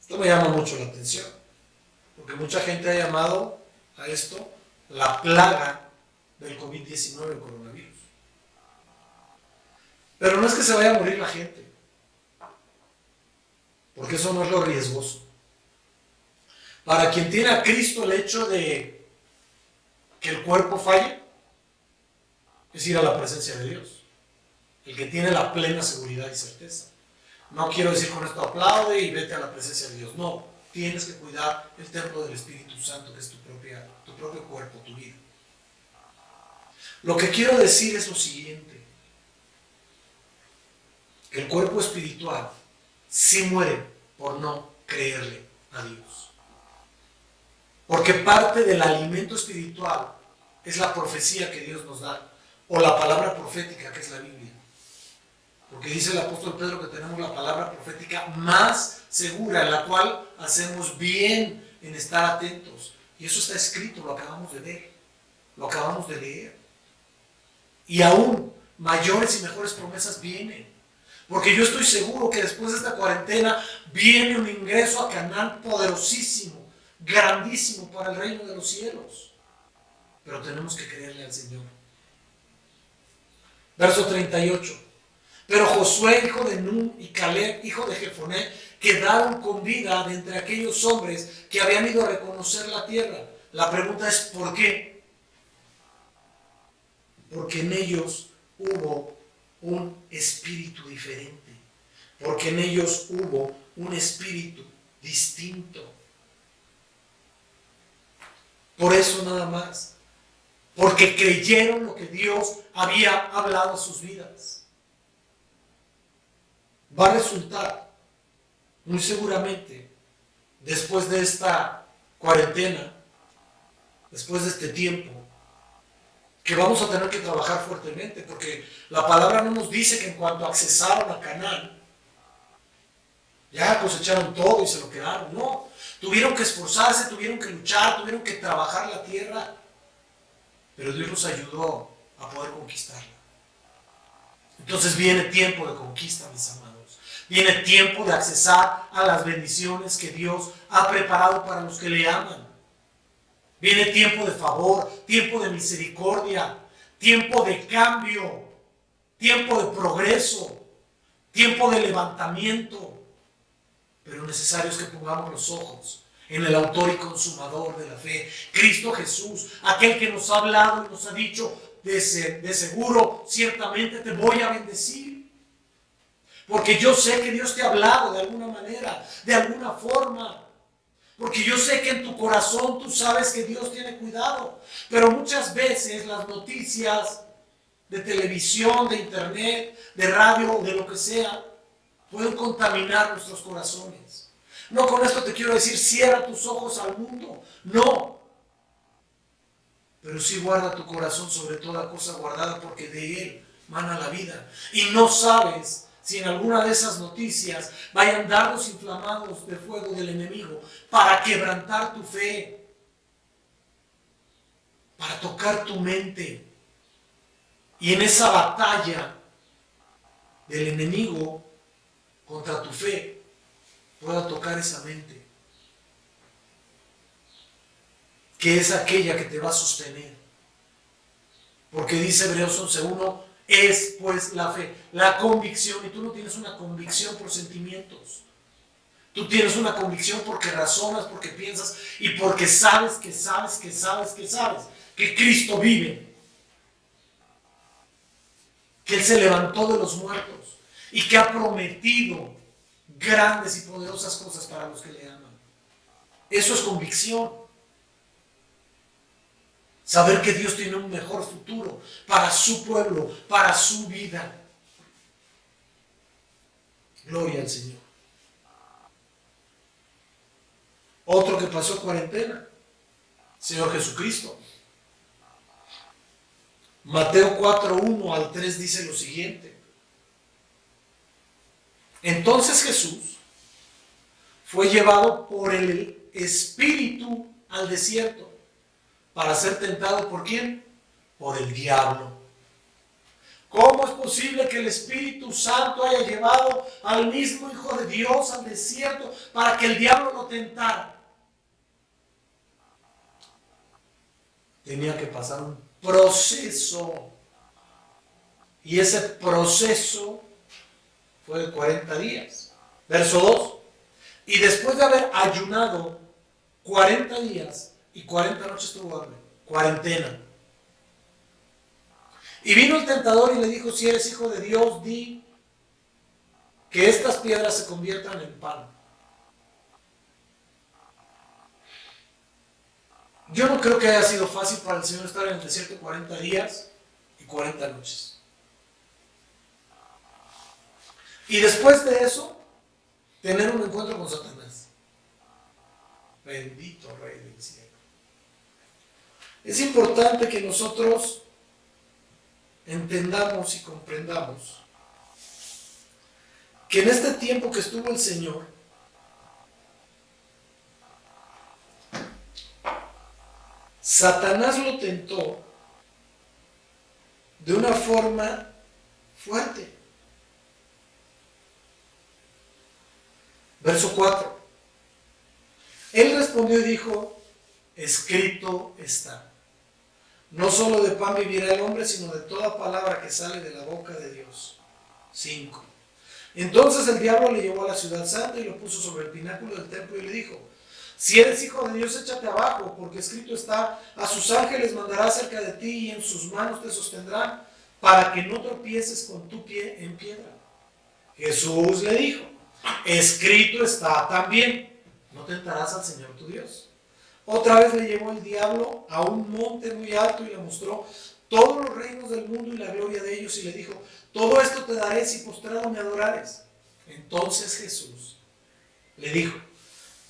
Esto me llama mucho la atención, porque mucha gente ha llamado a esto la plaga del COVID-19, el coronavirus. Pero no es que se vaya a morir la gente, porque eso no es lo riesgoso. Para quien tiene a Cristo, el hecho de que el cuerpo falle es ir a la presencia de Dios. El que tiene la plena seguridad y certeza. No quiero decir con esto aplaude y vete a la presencia de Dios. No, tienes que cuidar el templo del Espíritu Santo, que es tu propio cuerpo, tu vida. Lo que quiero decir es lo siguiente: que el cuerpo espiritual sí muere por no creerle a Dios. Porque parte del alimento espiritual es la profecía que Dios nos da, o la palabra profética que es la Biblia. Porque dice el apóstol Pedro que tenemos la palabra profética más segura, en la cual hacemos bien en estar atentos. Y eso está escrito, lo acabamos de ver, lo acabamos de leer. Y aún mayores y mejores promesas vienen. Porque yo estoy seguro que después de esta cuarentena viene un ingreso a Canaán poderosísimo, grandísimo para el reino de los cielos. Pero tenemos que creerle al Señor. Verso 38. Pero Josué, hijo de Nun, y Caleb, hijo de Jefoné, quedaron con vida de entre aquellos hombres que habían ido a reconocer la tierra. La pregunta es ¿por qué? Porque en ellos hubo un espíritu diferente. Porque en ellos hubo un espíritu distinto. Por eso nada más. Porque creyeron lo que Dios había hablado a sus vidas. Va a resultar, muy seguramente, después de esta cuarentena, después de este tiempo, que vamos a tener que trabajar fuertemente, porque la palabra no nos dice que en cuanto accesaron a Canaán, ya cosecharon todo y se lo quedaron. No, tuvieron que esforzarse, tuvieron que luchar, tuvieron que trabajar la tierra, pero Dios los ayudó a poder conquistarla. Entonces viene tiempo de conquista, mis amados. Viene tiempo de accesar a las bendiciones que Dios ha preparado para los que le aman. Viene tiempo de favor, tiempo de misericordia, tiempo de cambio, tiempo de progreso, tiempo de levantamiento. Pero necesario es que pongamos los ojos en el autor y consumador de la fe, Cristo Jesús, aquel que nos ha hablado y nos ha dicho, de seguro, ciertamente te voy a bendecir. Porque yo sé que Dios te ha hablado de alguna manera, de alguna forma. Porque yo sé que en tu corazón tú sabes que Dios tiene cuidado. Pero muchas veces las noticias de televisión, de internet, de radio, de lo que sea, pueden contaminar nuestros corazones. No con esto te quiero decir, cierra tus ojos al mundo. No. Pero sí guarda tu corazón sobre toda cosa guardada, porque de él mana la vida. Y no sabes si en alguna de esas noticias vayan dardos inflamados de fuego del enemigo para quebrantar tu fe, para tocar tu mente. Y en esa batalla del enemigo contra tu fe, pueda tocar esa mente, que es aquella que te va a sostener. Porque dice Hebreos 11:1, es pues la fe, la convicción, y tú no tienes una convicción por sentimientos. Tú tienes una convicción porque razonas, porque piensas y porque sabes que Cristo vive, que Él se levantó de los muertos y que ha prometido grandes y poderosas cosas para los que le aman. Eso es convicción. Saber que Dios tiene un mejor futuro para su pueblo, para su vida. Gloria al Señor. Otro que pasó cuarentena, Señor Jesucristo. Mateo 4:1 al 3 dice lo siguiente. Entonces Jesús fue llevado por el Espíritu al desierto para ser tentado ¿por quién? Por el diablo. ¿Cómo es posible que el Espíritu Santo haya llevado al mismo Hijo de Dios al desierto para que el diablo lo tentara? Tenía que pasar un proceso. Y ese proceso fue de 40 días. Verso 2. Y después de haber ayunado 40 días y 40 noches tuvo hambre. Cuarentena. Y vino el tentador y le dijo, si eres hijo de Dios, di que estas piedras se conviertan en pan. Yo no creo que haya sido fácil para el Señor estar en el desierto 40 días y 40 noches. Y después de eso, tener un encuentro con Satanás. Bendito Rey del cielo. Es importante que nosotros entendamos y comprendamos que en este tiempo que estuvo el Señor, Satanás lo tentó de una forma fuerte. Verso 4. Él respondió y dijo, escrito está. No solo de pan vivirá el hombre, sino de toda palabra que sale de la boca de Dios. 5. Entonces el diablo le llevó a la ciudad santa y lo puso sobre el pináculo del templo y le dijo, si eres hijo de Dios, échate abajo, porque escrito está, a sus ángeles mandará cerca de ti y en sus manos te sostendrán, para que no tropieces con tu pie en piedra. Jesús le dijo, escrito está también, no tentarás al Señor tu Dios. Otra vez le llevó el diablo a un monte muy alto y le mostró todos los reinos del mundo y la gloria de ellos y le dijo, todo esto te daré si postrado me adorares. Entonces Jesús le dijo,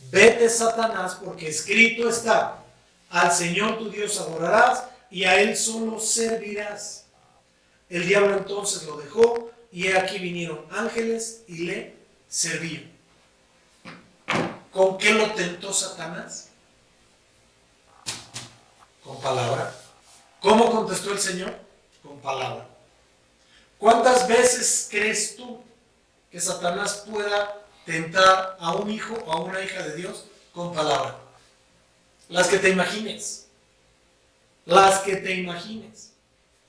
vete Satanás, porque escrito está, al Señor tu Dios adorarás y a Él solo servirás. El diablo entonces lo dejó y he aquí vinieron ángeles y le servían. ¿Con qué lo tentó Satanás? Con palabra. ¿Cómo contestó el Señor? Con palabra. ¿Cuántas veces crees tú que Satanás pueda tentar a un hijo o a una hija de Dios? Con palabra. Las que te imagines. Las que te imagines.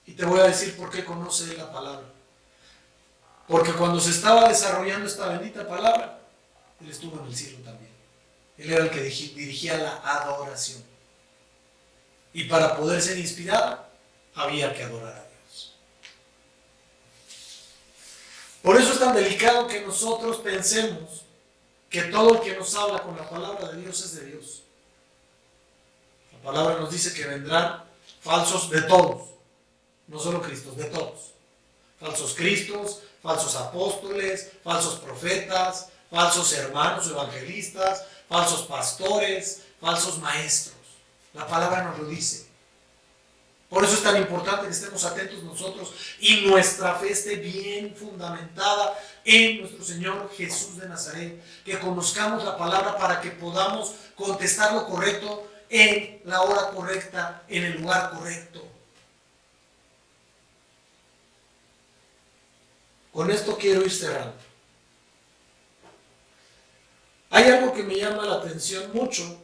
Y te voy a decir por qué conoce la palabra. Porque cuando se estaba desarrollando esta bendita palabra, Él estuvo en el cielo también. Él era el que dirigía la adoración. Y para poder ser inspirada, había que adorar a Dios. Por eso es tan delicado que nosotros pensemos que todo el que nos habla con la palabra de Dios es de Dios. La palabra nos dice que vendrán falsos de todos, no solo Cristos, de todos. Falsos Cristos, falsos apóstoles, falsos profetas, falsos hermanos evangelistas, falsos pastores, falsos maestros. La palabra nos lo dice. Por eso es tan importante que estemos atentos nosotros y nuestra fe esté bien fundamentada en nuestro Señor Jesús de Nazaret. Que conozcamos la palabra para que podamos contestar lo correcto en la hora correcta, en el lugar correcto. Con esto quiero ir cerrando. Hay algo que me llama la atención mucho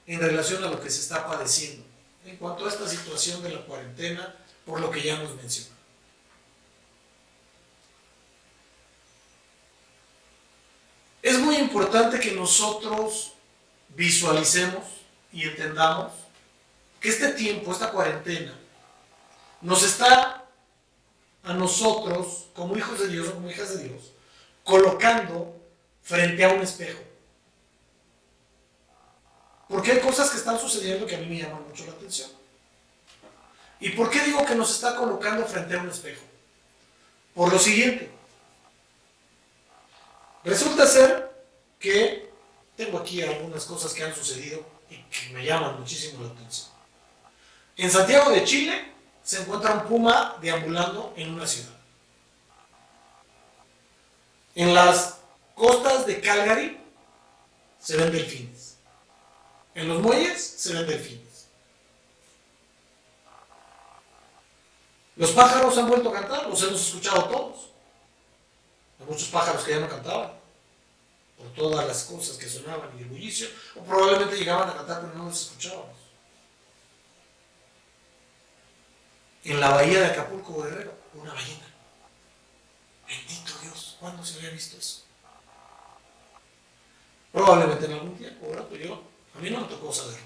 en relación a lo que se está padeciendo en cuanto a esta situación de la cuarentena, por lo que ya hemos mencionado. Es muy importante que nosotros visualicemos y entendamos que este tiempo, esta cuarentena, nos está a nosotros, como hijos de Dios o como hijas de Dios, colocando frente a un espejo. Porque hay cosas que están sucediendo que a mí me llaman mucho la atención. ¿Y por qué digo que nos está colocando frente a un espejo? Por lo siguiente. Resulta ser que tengo aquí algunas cosas que han sucedido y que me llaman muchísimo la atención. En Santiago de Chile se encuentra un puma deambulando en una ciudad. En las costas de Calgary se ven delfines. En los muelles se ven delfines. Los pájaros han vuelto a cantar, los hemos escuchado todos. Hay muchos pájaros que ya no cantaban, por todas las cosas que sonaban y el bullicio, o probablemente llegaban a cantar pero no los escuchábamos. En la bahía de Acapulco, Guerrero, una ballena. Bendito Dios, ¿cuándo se había visto eso? Probablemente en algún tiempo, ¿verdad? Pero a mí no me tocó saberlo.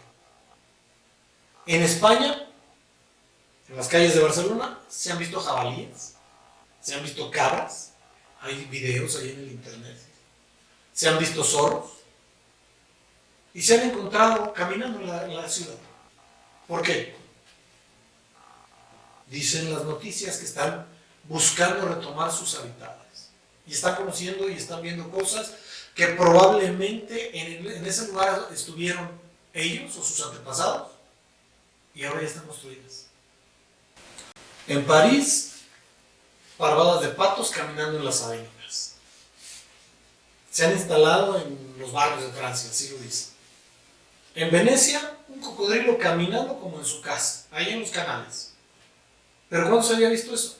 En España, en las calles de Barcelona, se han visto jabalíes, se han visto cabras, hay videos ahí en el internet, se han visto zorros y se han encontrado caminando en la ciudad. ¿Por qué? Dicen las noticias que están buscando retomar sus hábitats y están conociendo y están viendo cosas que probablemente en ese lugar estuvieron ellos o sus antepasados y ahora ya están construidas. En París, parvadas de patos caminando en las avenidas. Se han instalado en los barrios de Francia, así lo dice. En Venecia, un cocodrilo caminando como en su casa, ahí en los canales. Pero ¿cuándo se había visto eso?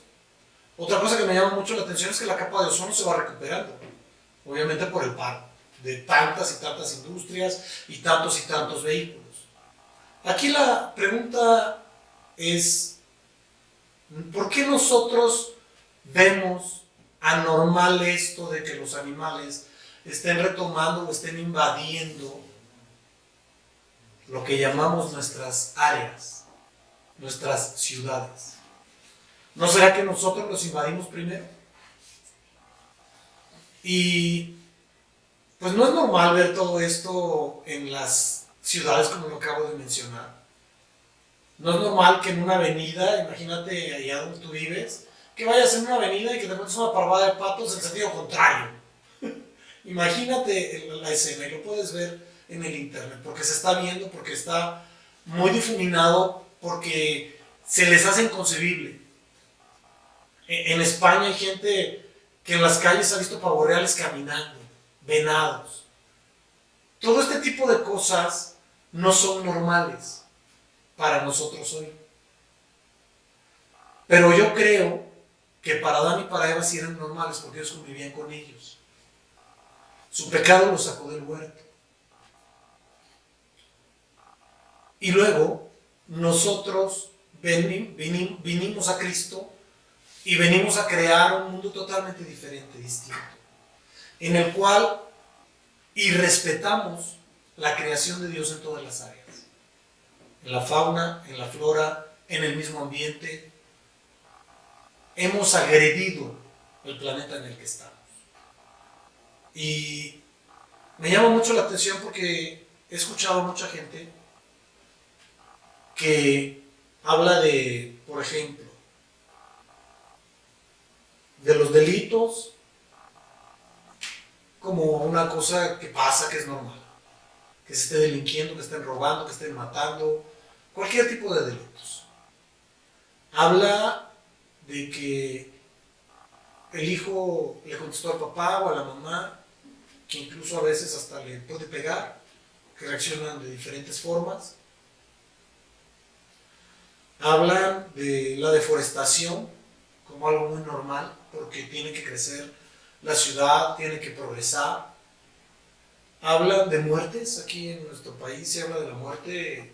Otra cosa que me llama mucho la atención es que la capa de ozono se va recuperando, obviamente por el paro de tantas y tantas industrias y tantos vehículos. Aquí la pregunta es, ¿por qué nosotros vemos anormal esto de que los animales estén retomando o estén invadiendo lo que llamamos nuestras áreas, nuestras ciudades? ¿No será que nosotros los invadimos primero? Y pues no es normal ver todo esto en las ciudades como lo acabo de mencionar. No es normal que en una avenida, imagínate allá donde tú vives, que vayas en una avenida y que te encuentres una parvada de patos en sentido contrario. Imagínate la escena y lo puedes ver en el internet, porque se está viendo, porque está muy difuminado, porque se les hace inconcebible. En España hay gente que en las calles ha visto pavos reales caminando, venados. Todo este tipo de cosas no son normales para nosotros hoy. Pero yo creo que para Adán y para Eva sí eran normales porque ellos convivían con ellos. Su pecado los sacó del huerto. Y luego nosotros vinimos a Cristo y venimos a crear un mundo totalmente diferente, distinto, en el cual irrespetamos la creación de Dios en todas las áreas, en la fauna, en la flora, en el mismo ambiente. Hemos agredido el planeta en el que estamos. Y me llama mucho la atención porque he escuchado a mucha gente que habla de, por ejemplo, de los delitos como una cosa que pasa, que es normal, que se esté delinquiendo, que estén robando, que estén matando, cualquier tipo de delitos. Habla de que el hijo le contestó al papá o a la mamá, que incluso a veces hasta le puede pegar, que reaccionan de diferentes formas. Hablan de la deforestación como algo muy normal, porque tiene que crecer la ciudad, tiene que progresar. Hablan de muertes, aquí en nuestro país se habla de la muerte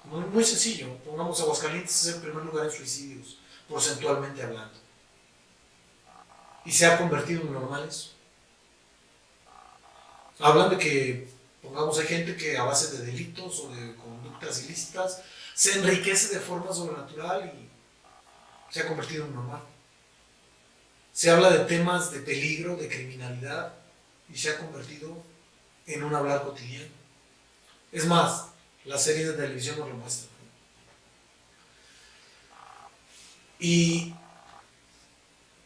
muy, muy sencillo. Pongamos Aguascalientes es el primer lugar en suicidios, porcentualmente hablando. Y se ha convertido en normal eso. Hablan de que, pongamos, hay gente que a base de delitos o de conductas ilícitas se enriquece de forma sobrenatural y se ha convertido en normal. Se habla de temas de peligro, de criminalidad, y se ha convertido en un hablar cotidiano. Es más, las series de televisión nos lo muestran. Y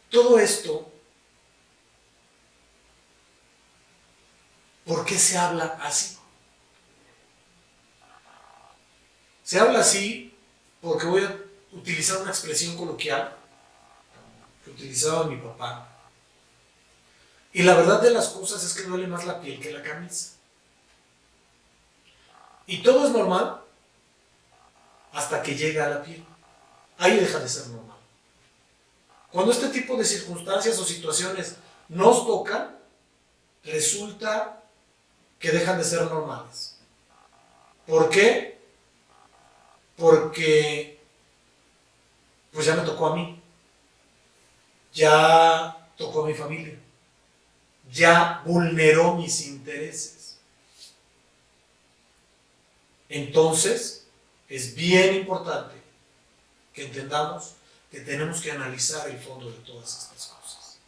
todo esto, ¿por qué se habla así? Se habla así porque voy a utilizar una expresión coloquial que utilizaba mi papá. Y la verdad de las cosas es que duele más la piel que la camisa. Y todo es normal hasta que llega a la piel. Ahí deja de ser normal. Cuando este tipo de circunstancias o situaciones nos tocan, resulta que dejan de ser normales. ¿Por qué? Porque pues ya me tocó a mí. Ya tocó a mi familia. Ya vulneró mis intereses. Entonces, es bien importante que entendamos que tenemos que analizar el fondo de todas estas cosas.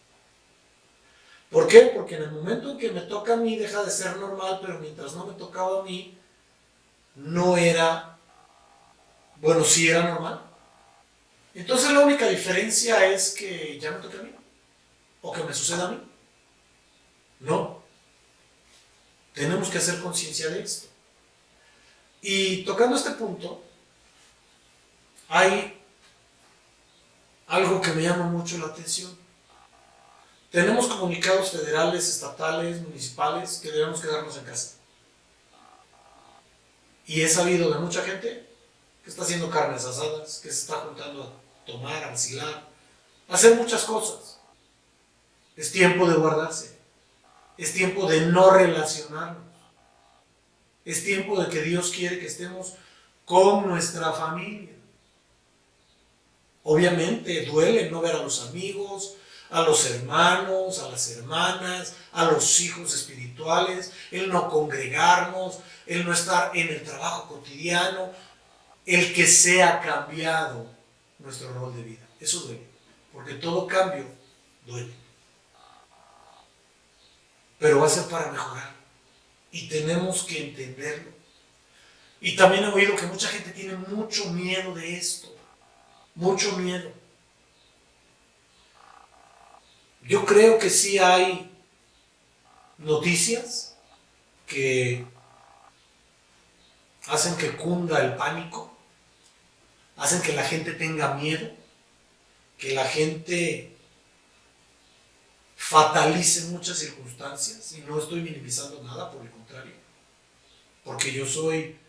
¿Por qué? Porque en el momento en que me toca a mí deja de ser normal, pero mientras no me tocaba a mí, no era, bueno, sí era normal. Entonces la única diferencia es que ya me toca a mí, o que me suceda a mí. No. Tenemos que hacer conciencia de esto. Y tocando este punto, hay algo que me llama mucho la atención. Tenemos comunicados federales, estatales, municipales que debemos quedarnos en casa. Y he sabido de mucha gente que está haciendo carnes asadas, que se está juntando a tomar, a vacilar, a hacer muchas cosas. Es tiempo de guardarse. Es tiempo de no relacionarnos. Es tiempo de que Dios quiere que estemos con nuestra familia. Obviamente duele no ver a los amigos, a los hermanos, a las hermanas, a los hijos espirituales, el no congregarnos, el no estar en el trabajo cotidiano, el que sea cambiado nuestro rol de vida. Eso duele, porque todo cambio duele. Pero va a ser para mejorar y tenemos que entenderlo. Y también he oído que mucha gente tiene mucho miedo de esto, mucho miedo. Yo creo que sí hay noticias que hacen que cunda el pánico, hacen que la gente tenga miedo, que la gente fatalice muchas circunstancias, y no estoy minimizando nada, por el contrario, porque yo soy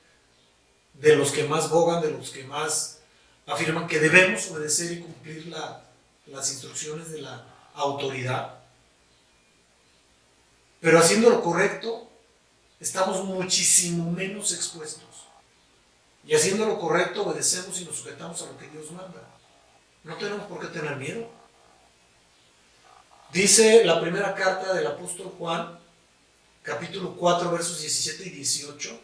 de los que más bogan, de los que más afirman que debemos obedecer y cumplir las instrucciones de la autoridad. Pero haciendo lo correcto, estamos muchísimo menos expuestos. Y haciendo lo correcto, obedecemos y nos sujetamos a lo que Dios manda. No tenemos por qué tener miedo. Dice la primera carta del apóstol Juan, capítulo 4, versos 17 y 18,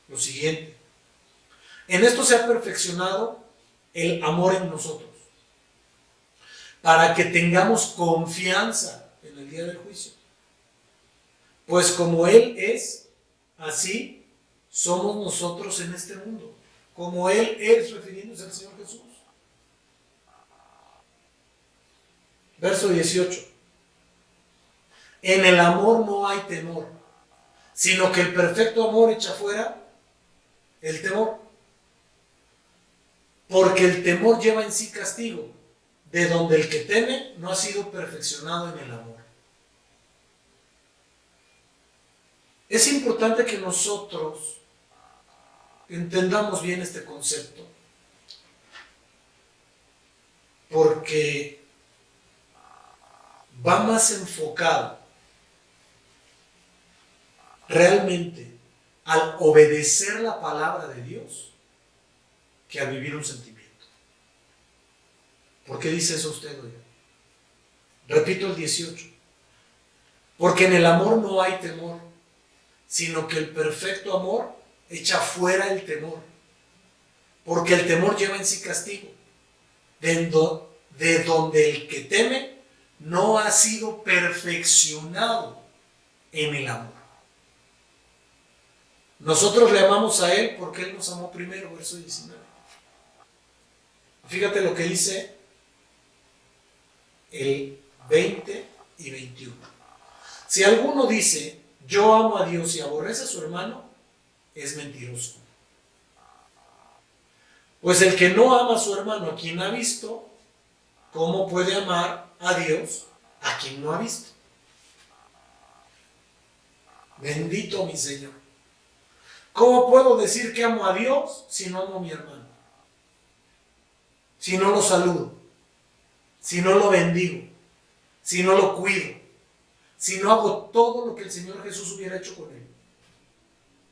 lo siguiente: en esto se ha perfeccionado el amor en nosotros, para que tengamos confianza en el día del juicio. Pues como Él es, así somos nosotros en este mundo. Como Él es, refiriéndose al Señor Jesús. Verso 18. En el amor no hay temor, sino que el perfecto amor echa fuera el temor. Porque el temor lleva en sí castigo, de donde el que teme no ha sido perfeccionado en el amor. Es importante que nosotros entendamos bien este concepto, porque va más enfocado realmente al obedecer la palabra de Dios que al vivir un sentimiento. ¿Por qué dice eso usted hoy? Repito el 18. Porque en el amor no hay temor, sino que el perfecto amor echa fuera el temor. Porque el temor lleva en sí castigo, de donde el que teme no ha sido perfeccionado en el amor. Nosotros le amamos a Él porque Él nos amó primero, verso 19. Fíjate lo que dice el 20 y 21. Si alguno dice, yo amo a Dios y aborrece a su hermano, es mentiroso. Pues el que no ama a su hermano a quien ha visto, ¿cómo puede amar a Dios a quien no ha visto? Bendito mi Señor. ¿Cómo puedo decir que amo a Dios si no amo a mi hermano? Si no lo saludo, si no lo bendigo, si no lo cuido, si no hago todo lo que el Señor Jesús hubiera hecho con él.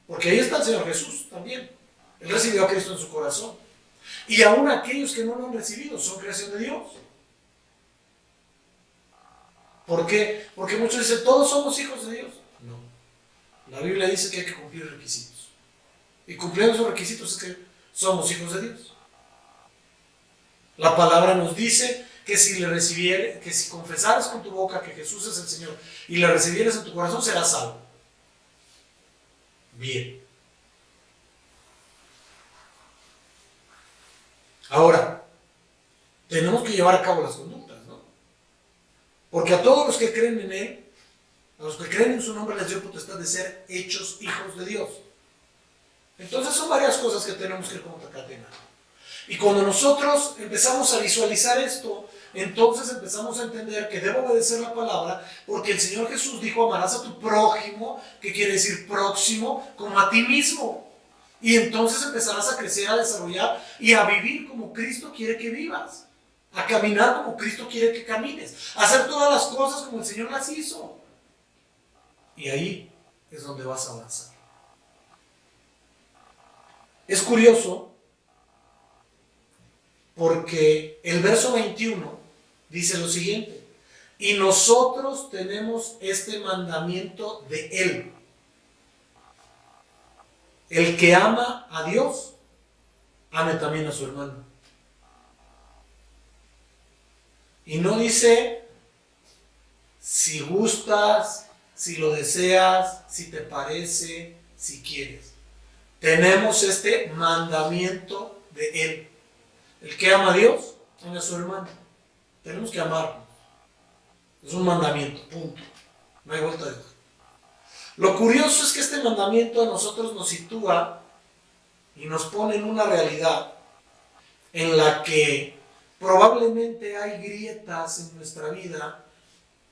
Porque ahí está el Señor Jesús también. Él recibió a Cristo en su corazón. Y aún aquellos que no lo han recibido son creación de Dios. ¿Por qué? Porque muchos dicen, todos somos hijos de Dios. No. La Biblia dice que hay que cumplir requisitos. Y cumpliendo esos requisitos es que somos hijos de Dios. La palabra nos dice que si confesaras con tu boca que Jesús es el Señor y le recibieras en tu corazón, serás salvo. Bien. Ahora, tenemos que llevar a cabo las conductas, ¿no? Porque a todos los que creen en Él, a los que creen en su nombre, les dio potestad de ser hechos hijos de Dios. Entonces son varias cosas que tenemos que concatenar. Y cuando nosotros empezamos a visualizar esto, entonces empezamos a entender que debo obedecer la palabra, porque el Señor Jesús dijo, amarás a tu prójimo, que quiere decir próximo, como a ti mismo. Y entonces empezarás a crecer, a desarrollar y a vivir como Cristo quiere que vivas. A caminar como Cristo quiere que camines. A hacer todas las cosas como el Señor las hizo. Y ahí es donde vas a avanzar. Es curioso porque el verso 21 dice lo siguiente: y nosotros tenemos este mandamiento de Él. El que ama a Dios, ame también a su hermano. Y no dice si gustas, si lo deseas, si te parece, si quieres. Tenemos este mandamiento de Él. El que ama a Dios, ame a su hermano. Tenemos que amarnos. Es un mandamiento, punto. No hay vuelta de hoja. Lo curioso es que este mandamiento a nosotros nos sitúa y nos pone en una realidad en la que probablemente hay grietas en nuestra vida.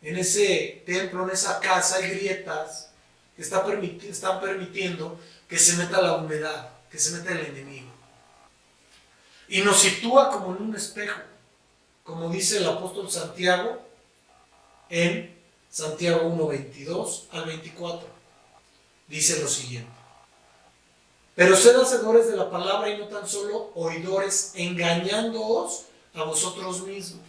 En ese templo, en esa casa hay grietas que están permitiendo que se meta la humedad, que se meta el enemigo. Y nos sitúa como en un espejo, como dice el apóstol Santiago en Santiago 1, 22 al 24. Dice lo siguiente: pero sed hacedores de la palabra y no tan solo oidores, engañándoos a vosotros mismos.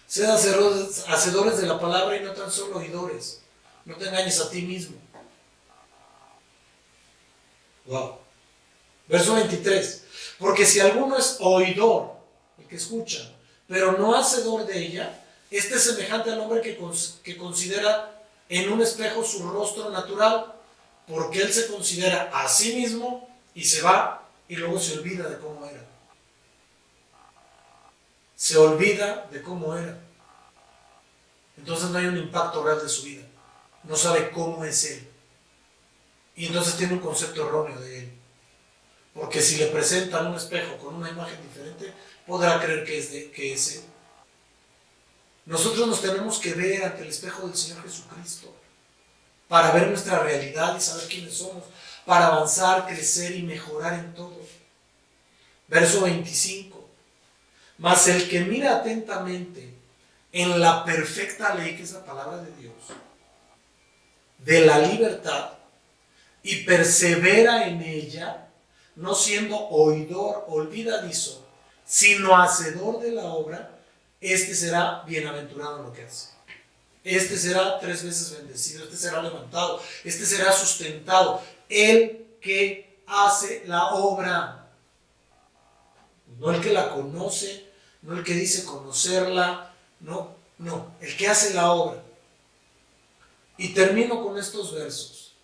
Sed hacedores de la palabra y no tan solo oidores. No te engañes a ti mismo. Wow. Verso 23. Porque si alguno es oidor, el que escucha, pero no hacedor de ella, este es semejante al hombre que considera en un espejo su rostro natural, porque él se considera a sí mismo y se va y luego se olvida de cómo era. Se olvida de cómo era. Entonces no hay un impacto real de su vida. No sabe cómo es él. Y entonces tiene un concepto erróneo de él. Porque si le presentan un espejo con una imagen diferente, podrá creer que es él. Nosotros nos tenemos que ver ante el espejo del Señor Jesucristo para ver nuestra realidad y saber quiénes somos, para avanzar, crecer y mejorar en todo. Verso 25. Mas el que mira atentamente en la perfecta ley, que es la palabra de Dios, de la libertad, y persevera en ella, no siendo oidor olvidadizo, sino hacedor de la obra, este será bienaventurado en lo que hace. Este será 3 veces bendecido, este será levantado, este será sustentado. El que hace la obra, no el que la conoce, no el que dice conocerla, no, el que hace la obra. Y termino con estos versos.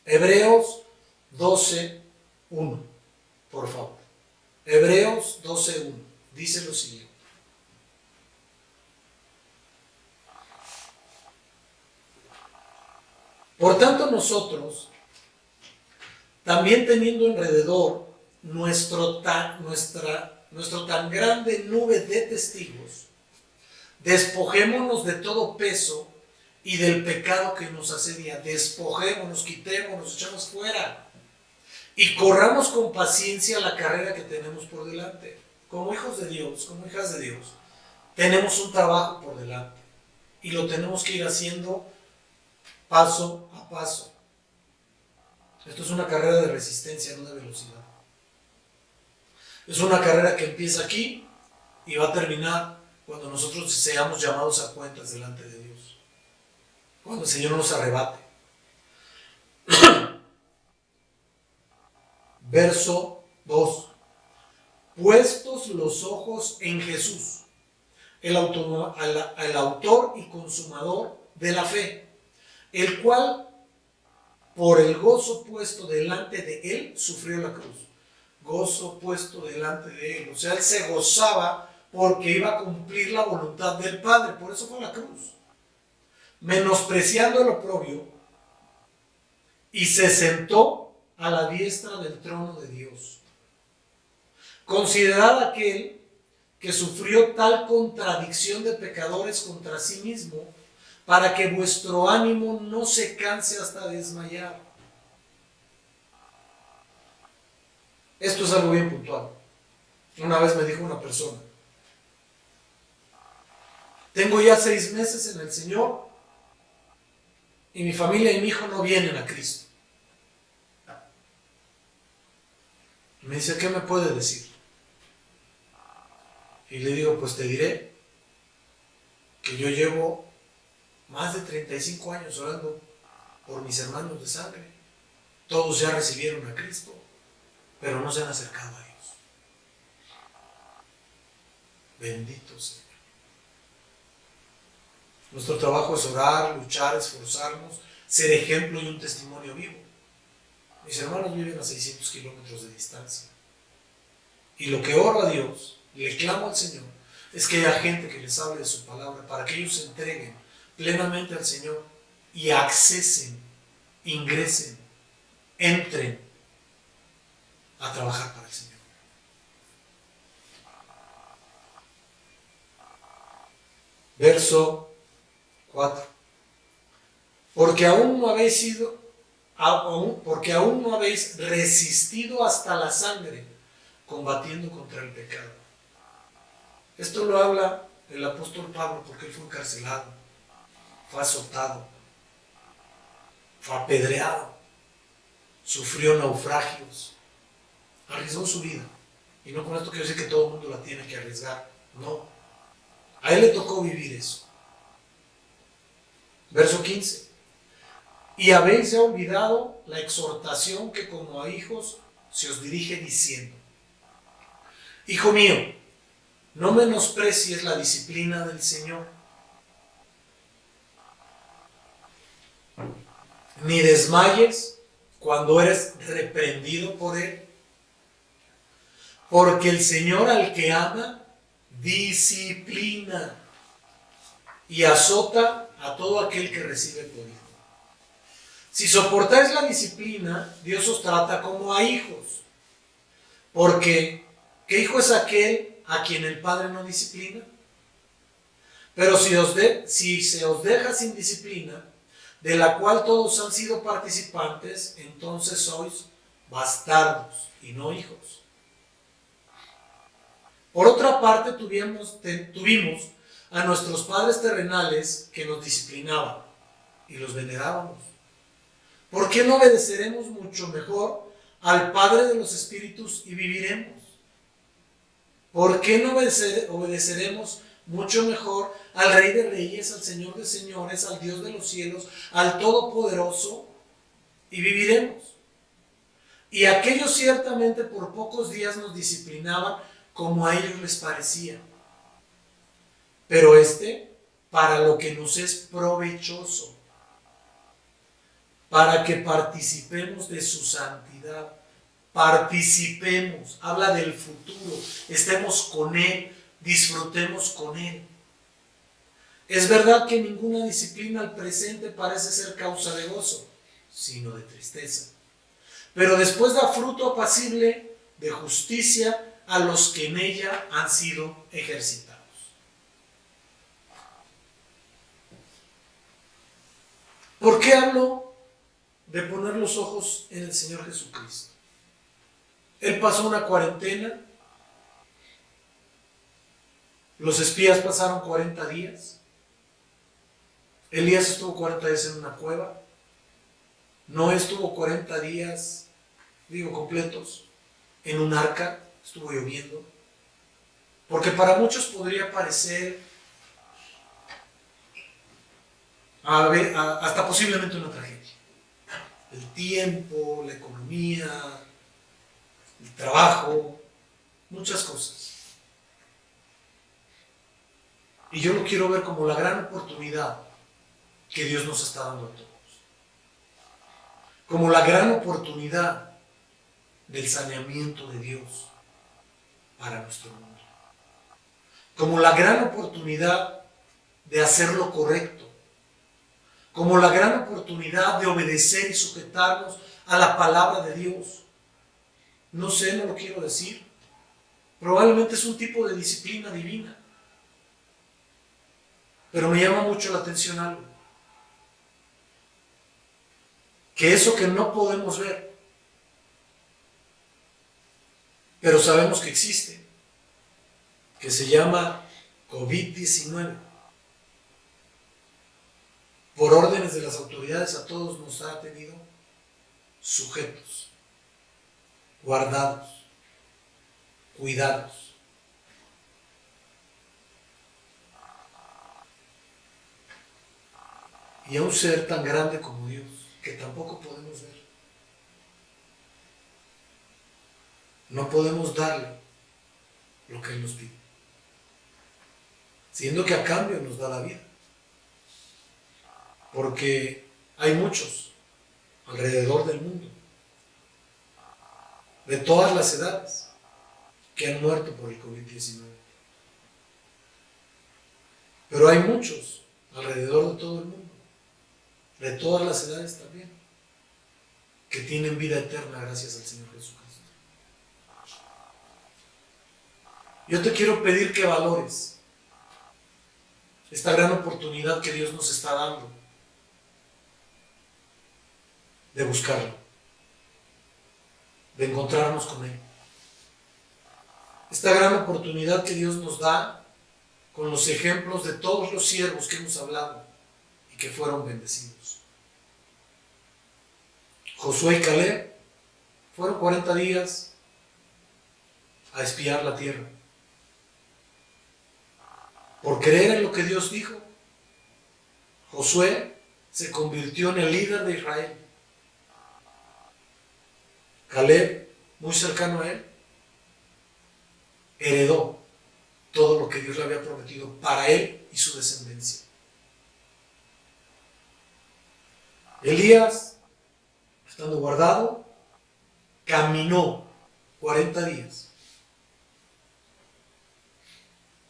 Hebreos 12:1, por favor. Hebreos 12:1 dice lo siguiente: por tanto nosotros, también teniendo alrededor nuestro tan grande nube de testigos, despojémonos de todo peso y del pecado que nos asedia. Despojémonos, quitémonos, echamos fuera y corramos con paciencia la carrera que tenemos por delante. Como hijos de Dios, como hijas de Dios, tenemos un trabajo por delante y lo tenemos que ir haciendo paso a paso. Esto es una carrera de resistencia, no de velocidad. Es una carrera que empieza aquí y va a terminar cuando nosotros seamos llamados a cuentas delante de Dios, cuando el Señor nos arrebate. Verso 2. Puestos los ojos en Jesús, el autor y consumador de la fe, el cual por el gozo puesto delante de él sufrió la cruz. Gozo puesto delante de él, o sea, él se gozaba porque iba a cumplir la voluntad del Padre, por eso fue la cruz. Menospreciando el oprobio, y se sentó a la diestra del trono de Dios. Considerad aquel que sufrió tal contradicción de pecadores contra sí mismo, para que vuestro ánimo no se canse hasta desmayar. Esto es algo bien puntual. Una vez me dijo una persona: tengo ya 6 meses en el Señor y mi familia y mi hijo no vienen a Cristo. Me dice: ¿qué me puede decir? Y le digo: pues te diré que yo llevo más de 35 años orando por mis hermanos de sangre. Todos ya recibieron a Cristo, pero no se han acercado a Dios. Bendito Señor. Nuestro trabajo es orar, luchar, esforzarnos, ser ejemplo y un testimonio vivo. Mis hermanos viven a 600 kilómetros de distancia. Y lo que oro a Dios, le clamo al Señor, es que haya gente que les hable de su palabra para que ellos se entreguen plenamente al Señor y accesen, ingresen, entren a trabajar para el Señor. Verso 4. Porque aún no habéis resistido hasta la sangre, combatiendo contra el pecado. Esto lo habla el apóstol Pablo porque él fue encarcelado, fue azotado, fue apedreado, sufrió naufragios, arriesgó su vida. Y no con esto quiero decir que todo el mundo la tiene que arriesgar, no. A él le tocó vivir eso. Verso 15. Y habéis ya olvidado la exhortación que como a hijos se os dirige diciendo: Hijo mío, no menosprecies la disciplina del Señor, ni desmayes cuando eres reprendido por Él, porque el Señor al que ama, disciplina y azota a todo aquel que recibe por hijo. Si soportáis la disciplina, Dios os trata como a hijos. Porque, ¿qué hijo es aquel a quien el Padre no disciplina? Pero si se os deja sin disciplina, de la cual todos han sido participantes, entonces sois bastardos y no hijos. Por otra parte, tuvimos a nuestros padres terrenales que nos disciplinaban y los venerábamos. ¿Por qué no obedeceremos mucho mejor al Padre de los Espíritus y viviremos? ¿Por qué no obedeceremos mucho mejor al Rey de Reyes, al Señor de Señores, al Dios de los cielos, al Todopoderoso y viviremos? Y aquellos ciertamente por pocos días nos disciplinaban como a ellos les parecía. Pero para lo que nos es provechoso, para que participemos de su santidad. Participemos, habla del futuro, estemos con Él, disfrutemos con Él. Es verdad que ninguna disciplina al presente parece ser causa de gozo, sino de tristeza. Pero después da fruto apacible de justicia a los que en ella han sido ejercitados. ¿Por qué hablo de poner los ojos en el Señor Jesucristo? Él pasó una cuarentena, los espías pasaron 40 días, Elías estuvo 40 días en una cueva, Noé estuvo 40 días, completos, en un arca, estuvo lloviendo, porque para muchos podría parecer hasta posiblemente una tragedia. El tiempo, la economía, el trabajo, muchas cosas. Y yo lo quiero ver como la gran oportunidad que Dios nos está dando a todos. Como la gran oportunidad del saneamiento de Dios para nuestro mundo. Como la gran oportunidad de hacer lo correcto. Como la gran oportunidad de obedecer y sujetarnos a la palabra de Dios. No sé, no lo quiero decir. Probablemente es un tipo de disciplina divina. Pero me llama mucho la atención algo. que eso que no podemos ver, pero sabemos que existe, que se llama COVID-19, por órdenes de las autoridades a todos nos ha tenido sujetos, guardados, cuidados. Y a un ser tan grande como Dios, que tampoco podemos ver, no podemos darle lo que Él nos pide, siendo que a cambio nos da la vida. Porque hay muchos alrededor del mundo, de todas las edades, que han muerto por el COVID-19. Pero hay muchos alrededor de todo el mundo, de todas las edades también, que tienen vida eterna gracias al Señor Jesucristo. Yo te quiero pedir que valores esta gran oportunidad que Dios nos está dando de buscarlo, de encontrarnos con Él. Esta gran oportunidad que Dios nos da con los ejemplos de todos los siervos que hemos hablado y que fueron bendecidos. Josué y Caleb fueron 40 días a espiar la tierra. Por creer en lo que Dios dijo, Josué se convirtió en el líder de Israel. Caleb, muy cercano a él, heredó todo lo que Dios le había prometido para él y su descendencia. Elías, estando guardado, caminó 40 días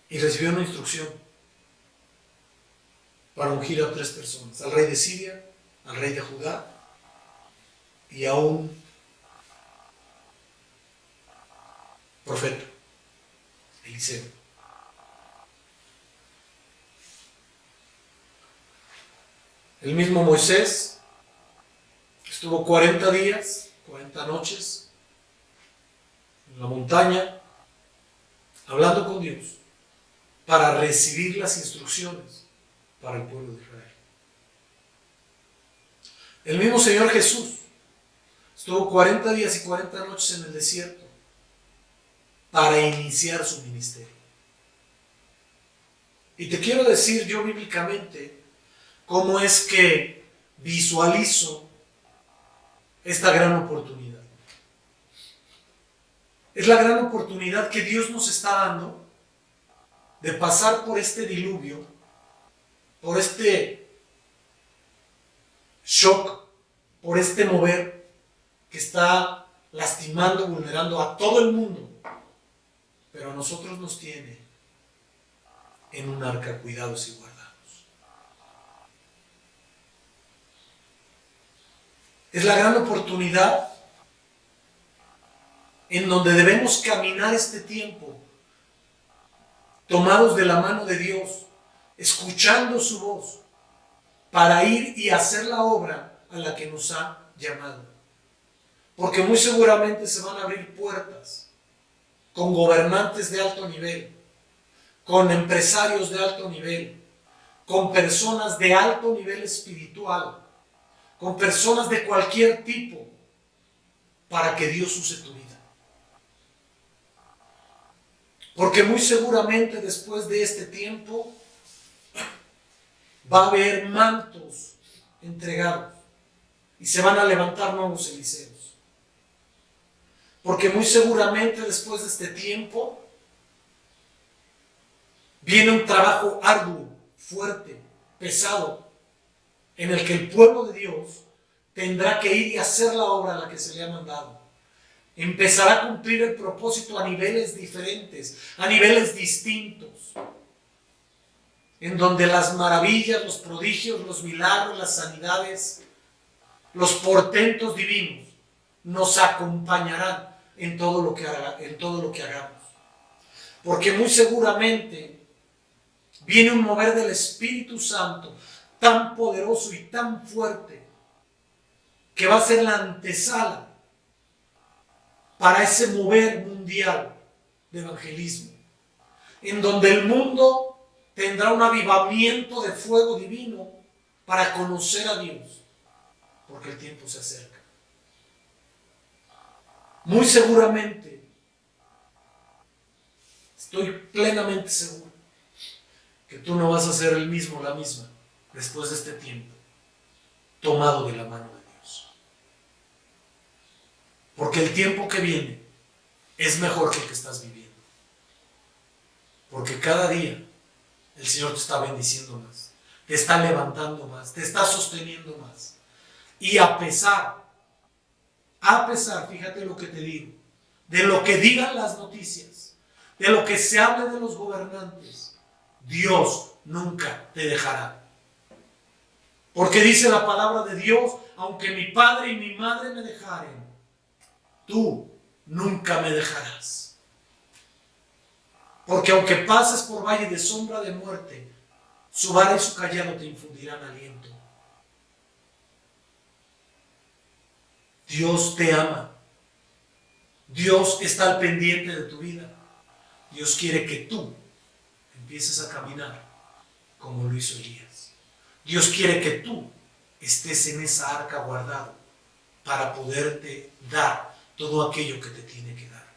y recibió una instrucción para ungir a 3 personas: al rey de Siria, al rey de Judá y a un profeta, Eliseo. El mismo Moisés estuvo 40 días, 40 noches en la montaña hablando con Dios para recibir las instrucciones para el pueblo de Israel. El mismo Señor Jesús estuvo 40 días y 40 noches en el desierto para iniciar su ministerio. Y te quiero decir yo bíblicamente cómo es que visualizo esta gran oportunidad. Es la gran oportunidad que Dios nos está dando de pasar por este diluvio, por este shock, por este mover que está lastimando, vulnerando a todo el mundo. Pero a nosotros nos tiene en un arca cuidados y guardados. Es la gran oportunidad en donde debemos caminar este tiempo tomados de la mano de Dios, escuchando su voz, para ir y hacer la obra a la que nos ha llamado. Porque muy seguramente se van a abrir puertas con gobernantes de alto nivel, con empresarios de alto nivel, con personas de alto nivel espiritual, con personas de cualquier tipo, para que Dios use tu vida. Porque muy seguramente después de este tiempo va a haber mantos entregados y se van a levantar nuevos Eliseos. Porque muy seguramente después de este tiempo viene un trabajo arduo, fuerte, pesado, en el que el pueblo de Dios tendrá que ir y hacer la obra a la que se le ha mandado. Empezará a cumplir el propósito a niveles diferentes, a niveles distintos, en donde las maravillas, los prodigios, los milagros, las sanidades, los portentos divinos nos acompañarán en todo lo que hagamos. Porque muy seguramente viene un mover del Espíritu Santo tan poderoso y tan fuerte que va a ser la antesala para ese mover mundial de evangelismo, en donde el mundo tendrá un avivamiento de fuego divino para conocer a Dios, porque el tiempo se acerca. Muy seguramente, estoy plenamente seguro, que tú no vas a ser el mismo, la misma, después de este tiempo, tomado de la mano de Dios. Porque el tiempo que viene es mejor que el que estás viviendo. Porque cada día el Señor te está bendiciendo más, te está levantando más, te está sosteniendo más. Y a pesar, fíjate lo que te digo, de lo que digan las noticias, de lo que se hable de los gobernantes, Dios nunca te dejará. Porque dice la palabra de Dios, aunque mi padre y mi madre me dejaren, tú nunca me dejarás. Porque aunque pases por valle de sombra de muerte, su vara y su callado te infundirán aliento. Dios te ama. Dios está al pendiente de tu vida. Dios quiere que tú empieces a caminar como lo hizo Elías. Dios quiere que tú estés en esa arca guardado para poderte dar todo aquello que te tiene que dar.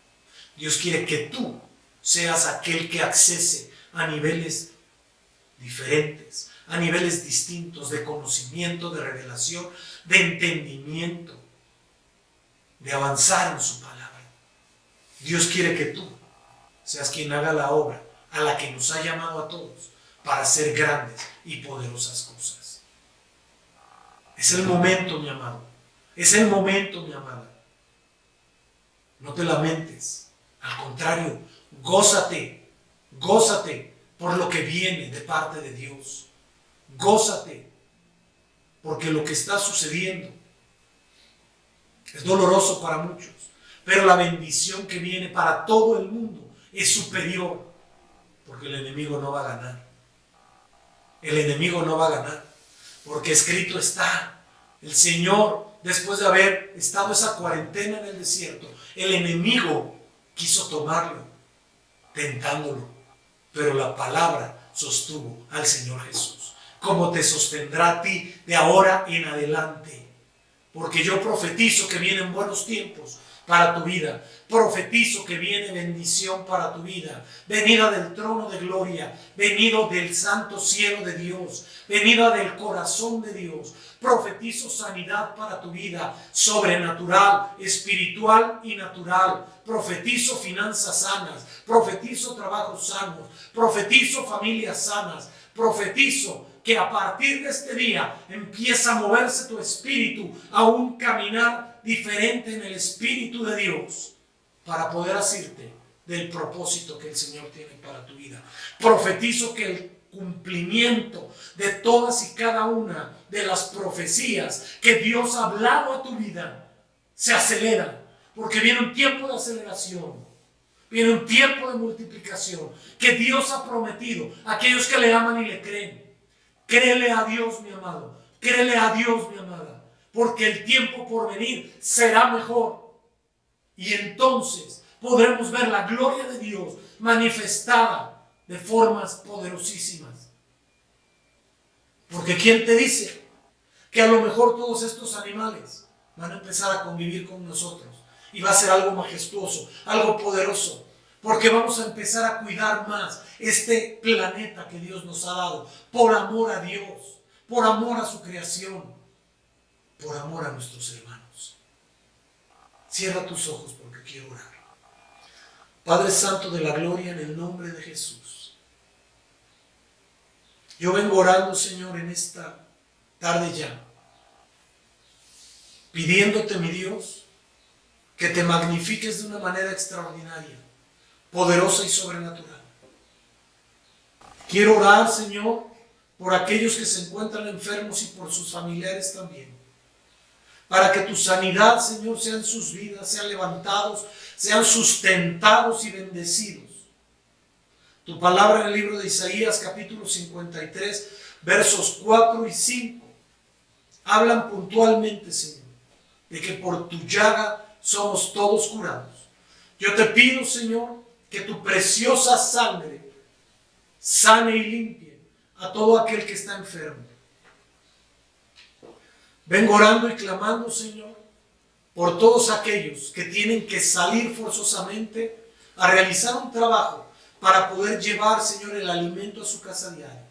Dios quiere que tú seas aquel que accese a niveles diferentes, a niveles distintos de conocimiento, de revelación, de entendimiento, de avanzar en su palabra. Dios quiere que tú seas quien haga la obra a la que nos ha llamado a todos para hacer grandes y poderosas cosas. Es el momento, mi amado. Es el momento, mi amada. No te lamentes. Al contrario, gózate. Gózate por lo que viene de parte de Dios. Gózate porque lo que está sucediendo es doloroso para muchos, pero la bendición que viene para todo el mundo es superior, porque el enemigo no va a ganar. El enemigo no va a ganar, porque escrito está, el Señor, después de haber estado esa cuarentena en el desierto, el enemigo quiso tomarlo, tentándolo, pero la palabra sostuvo al Señor Jesús, como te sostendrá a ti de ahora en adelante. Porque yo profetizo que vienen buenos tiempos para tu vida. Profetizo que viene bendición para tu vida. Venida del trono de gloria. Venido del santo cielo de Dios. Venida del corazón de Dios. Profetizo sanidad para tu vida. Sobrenatural, espiritual y natural. Profetizo finanzas sanas. Profetizo trabajos sanos. Profetizo familias sanas. Profetizo que a partir de este día empieza a moverse tu espíritu a un caminar diferente en el Espíritu de Dios para poder asirte del propósito que el Señor tiene para tu vida. Profetizo que el cumplimiento de todas y cada una de las profecías que Dios ha hablado a tu vida se acelera, porque viene un tiempo de aceleración. Viene un tiempo de multiplicación que Dios ha prometido a aquellos que le aman y le creen. Créele a Dios, mi amado. Créele a Dios, mi amada. Porque el tiempo por venir será mejor. Y entonces podremos ver la gloria de Dios manifestada de formas poderosísimas. Porque ¿quién te dice que a lo mejor todos estos animales van a empezar a convivir con nosotros? Y va a ser algo majestuoso, algo poderoso. Porque vamos a empezar a cuidar más este planeta que Dios nos ha dado. Por amor a Dios, por amor a su creación, por amor a nuestros hermanos. Cierra tus ojos porque quiero orar. Padre Santo de la Gloria, en el nombre de Jesús. Yo vengo orando, Señor, en esta tarde ya. Pidiéndote, mi Dios, que te magnifiques de una manera extraordinaria, poderosa y sobrenatural. Quiero orar, Señor, por aquellos que se encuentran enfermos y por sus familiares también. Para que tu sanidad, Señor, sea en sus vidas, sean levantados, sean sustentados y bendecidos. Tu palabra en el libro de Isaías, capítulo 53, versos 4 y 5, hablan puntualmente, Señor, de que por tu llaga somos todos curados. Yo te pido, Señor, que tu preciosa sangre sane y limpie a todo aquel que está enfermo. Vengo orando y clamando, Señor, por todos aquellos que tienen que salir forzosamente a realizar un trabajo para poder llevar, Señor, el alimento a su casa diaria.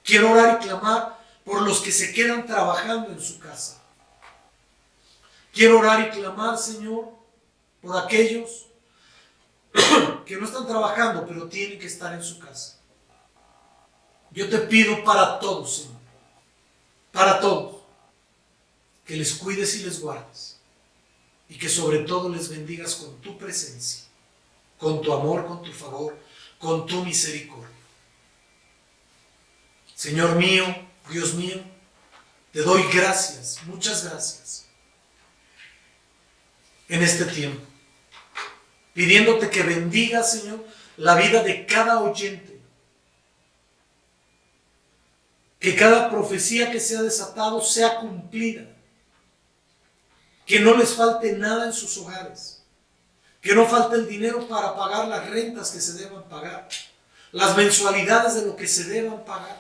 Quiero orar y clamar por los que se quedan trabajando en su casa. Quiero orar y clamar, Señor, por aquellos que no están trabajando, pero tienen que estar en su casa. Yo te pido para todos, Señor, para todos, que les cuides y les guardes, y que sobre todo les bendigas con tu presencia, con tu amor, con tu favor, con tu misericordia. Señor mío, Dios mío, te doy gracias, muchas gracias, en este tiempo, pidiéndote que bendigas, Señor, la vida de cada oyente, que cada profecía que sea desatado sea cumplida, que no les falte nada en sus hogares, que no falte el dinero para pagar las rentas que se deban pagar, las mensualidades de lo que se deban pagar.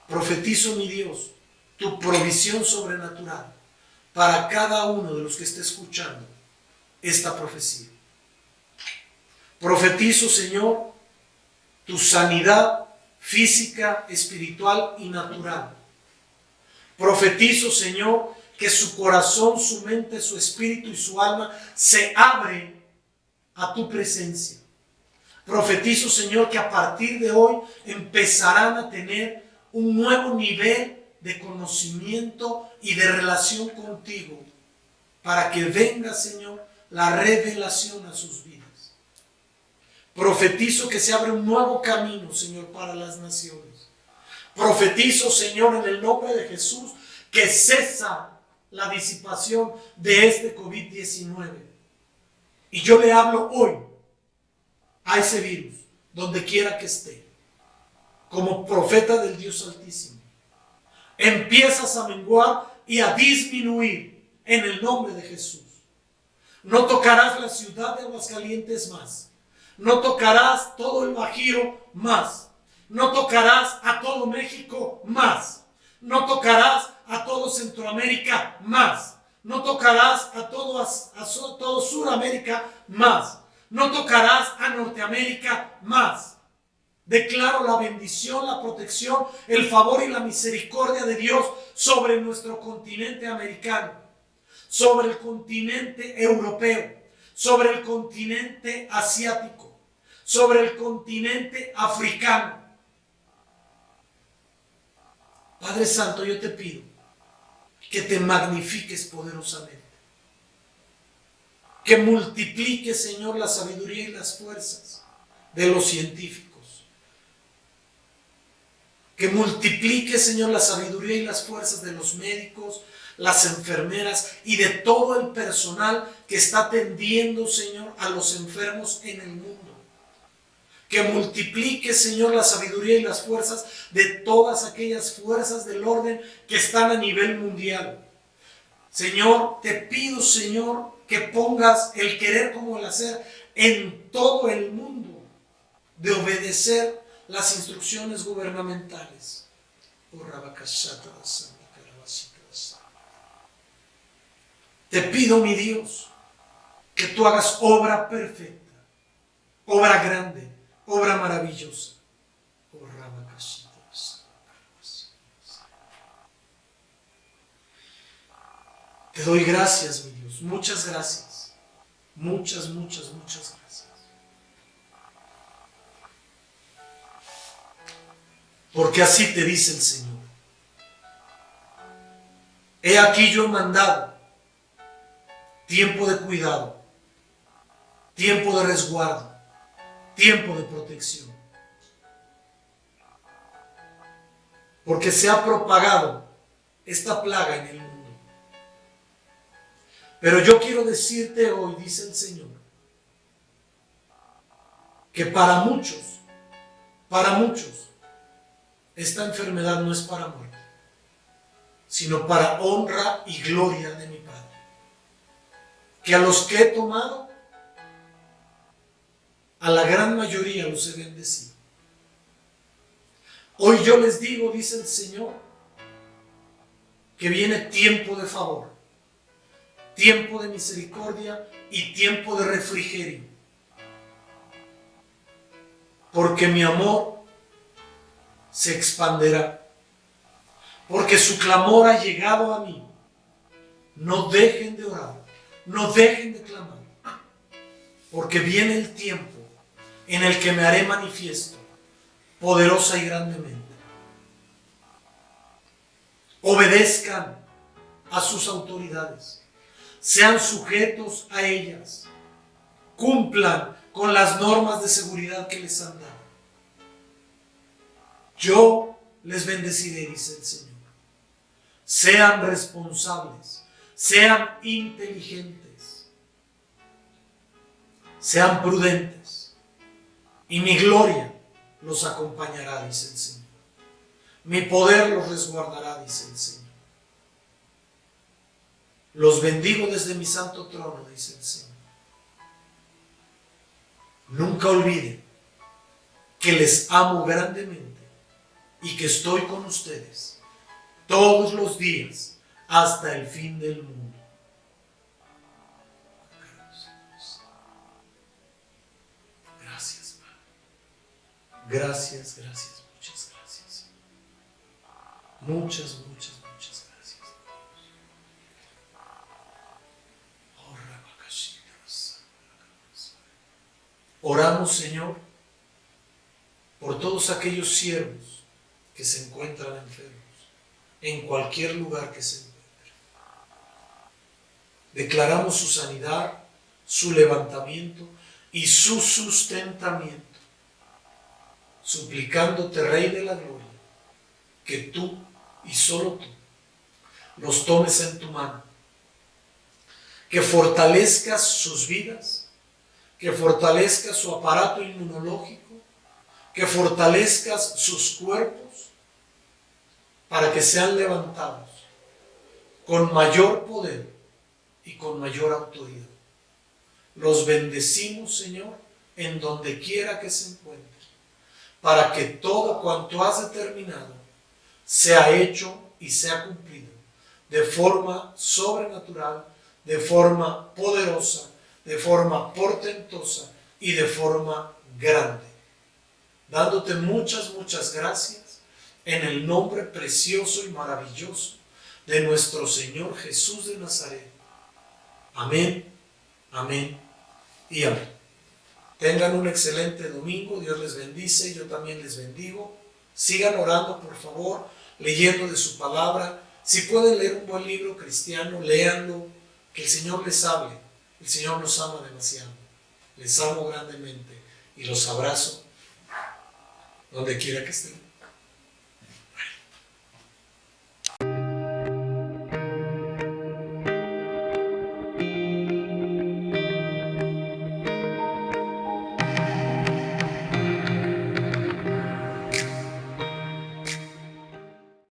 Profetizo, mi Dios, tu provisión sobrenatural para cada uno de los que esté escuchando esta profecía. Profetizo, Señor, tu sanidad física, espiritual y natural. Profetizo, Señor, que su corazón, su mente, su espíritu y su alma se abren a tu presencia. Profetizo, Señor, que a partir de hoy empezarán a tener un nuevo nivel de conocimiento y de relación contigo, para que venga, Señor, la revelación a sus vidas. Profetizo que se abre un nuevo camino, Señor, para las naciones. Profetizo, Señor, en el nombre de Jesús, que cesa la disipación de este COVID-19. Y yo le hablo hoy a ese virus, donde quiera que esté, como profeta del Dios Altísimo. Empiezas a menguar y a disminuir en el nombre de Jesús. No tocarás la ciudad de Aguascalientes más. No tocarás todo el Bajío más. No tocarás a todo México más. No tocarás a todo Centroamérica más. No tocarás a todo Suramérica más. No tocarás a Norteamérica más. Declaro la bendición, la protección, el favor y la misericordia de Dios sobre nuestro continente americano, sobre el continente europeo, sobre el continente asiático, sobre el continente africano. Padre Santo, yo te pido que te magnifiques poderosamente, que multipliques, Señor, la sabiduría y las fuerzas de los científicos, que multipliques, Señor, la sabiduría y las fuerzas de los médicos, las enfermeras y de todo el personal que está atendiendo, Señor, a los enfermos en el mundo. Que multiplique, Señor, la sabiduría y las fuerzas de todas aquellas fuerzas del orden que están a nivel mundial. Señor, te pido, Señor, que pongas el querer como el hacer en todo el mundo, de obedecer las instrucciones gubernamentales. Te pido, mi Dios, que tú hagas obra perfecta, obra grande, obra maravillosa. Te doy gracias, mi Dios, muchas gracias, muchas gracias. Porque así te dice el Señor. He aquí yo he mandado tiempo de cuidado, tiempo de resguardo, tiempo de protección. Porque se ha propagado esta plaga en el mundo. Pero yo quiero decirte hoy, dice el Señor, que para muchos, esta enfermedad no es para muerte, sino para honra y gloria de mi Padre. Que a los que he tomado, a la gran mayoría los he bendecido. Hoy yo les digo, dice el Señor, que viene tiempo de favor, tiempo de misericordia y tiempo de refrigerio. Porque mi amor se expanderá, porque su clamor ha llegado a mí. No dejen de orar, no dejen de clamar, porque viene el tiempo en el que me haré manifiesto, poderosa y grandemente. Obedezcan a sus autoridades, sean sujetos a ellas, cumplan con las normas de seguridad que les han dado. Yo les bendeciré, dice el Señor. Sean responsables, sean inteligentes, sean prudentes, y mi gloria los acompañará, dice el Señor. Mi poder los resguardará, dice el Señor. Los bendigo desde mi santo trono, dice el Señor. Nunca olviden que les amo grandemente y que estoy con ustedes todos los días hasta el fin del mundo. Gracias, Padre. Gracias, gracias, muchas gracias. Muchas, muchas, muchas gracias. Oramos, Señor, por todos aquellos siervos que se encuentran enfermos, en cualquier lugar que se encuentren. Declaramos su sanidad, su levantamiento y su sustentamiento, suplicándote, Rey de la Gloria, que tú y solo tú los tomes en tu mano, que fortalezcas sus vidas, que fortalezcas su aparato inmunológico, que fortalezcas sus cuerpos para que sean levantados con mayor poder y con mayor autoridad. Los bendecimos, Señor, en donde quiera que se encuentren, para que todo cuanto has determinado sea hecho y sea cumplido de forma sobrenatural, de forma poderosa, de forma portentosa y de forma grande. Dándote muchas, muchas gracias en el nombre precioso y maravilloso de nuestro Señor Jesús de Nazaret. Amén, amén y amén. Tengan un excelente domingo. Dios les bendice. Yo también les bendigo. Sigan orando, por favor, leyendo de su palabra. Si pueden leer un buen libro cristiano, léanlo. Que el Señor les hable. El Señor los ama demasiado. Les amo grandemente y los abrazo donde quiera que estén.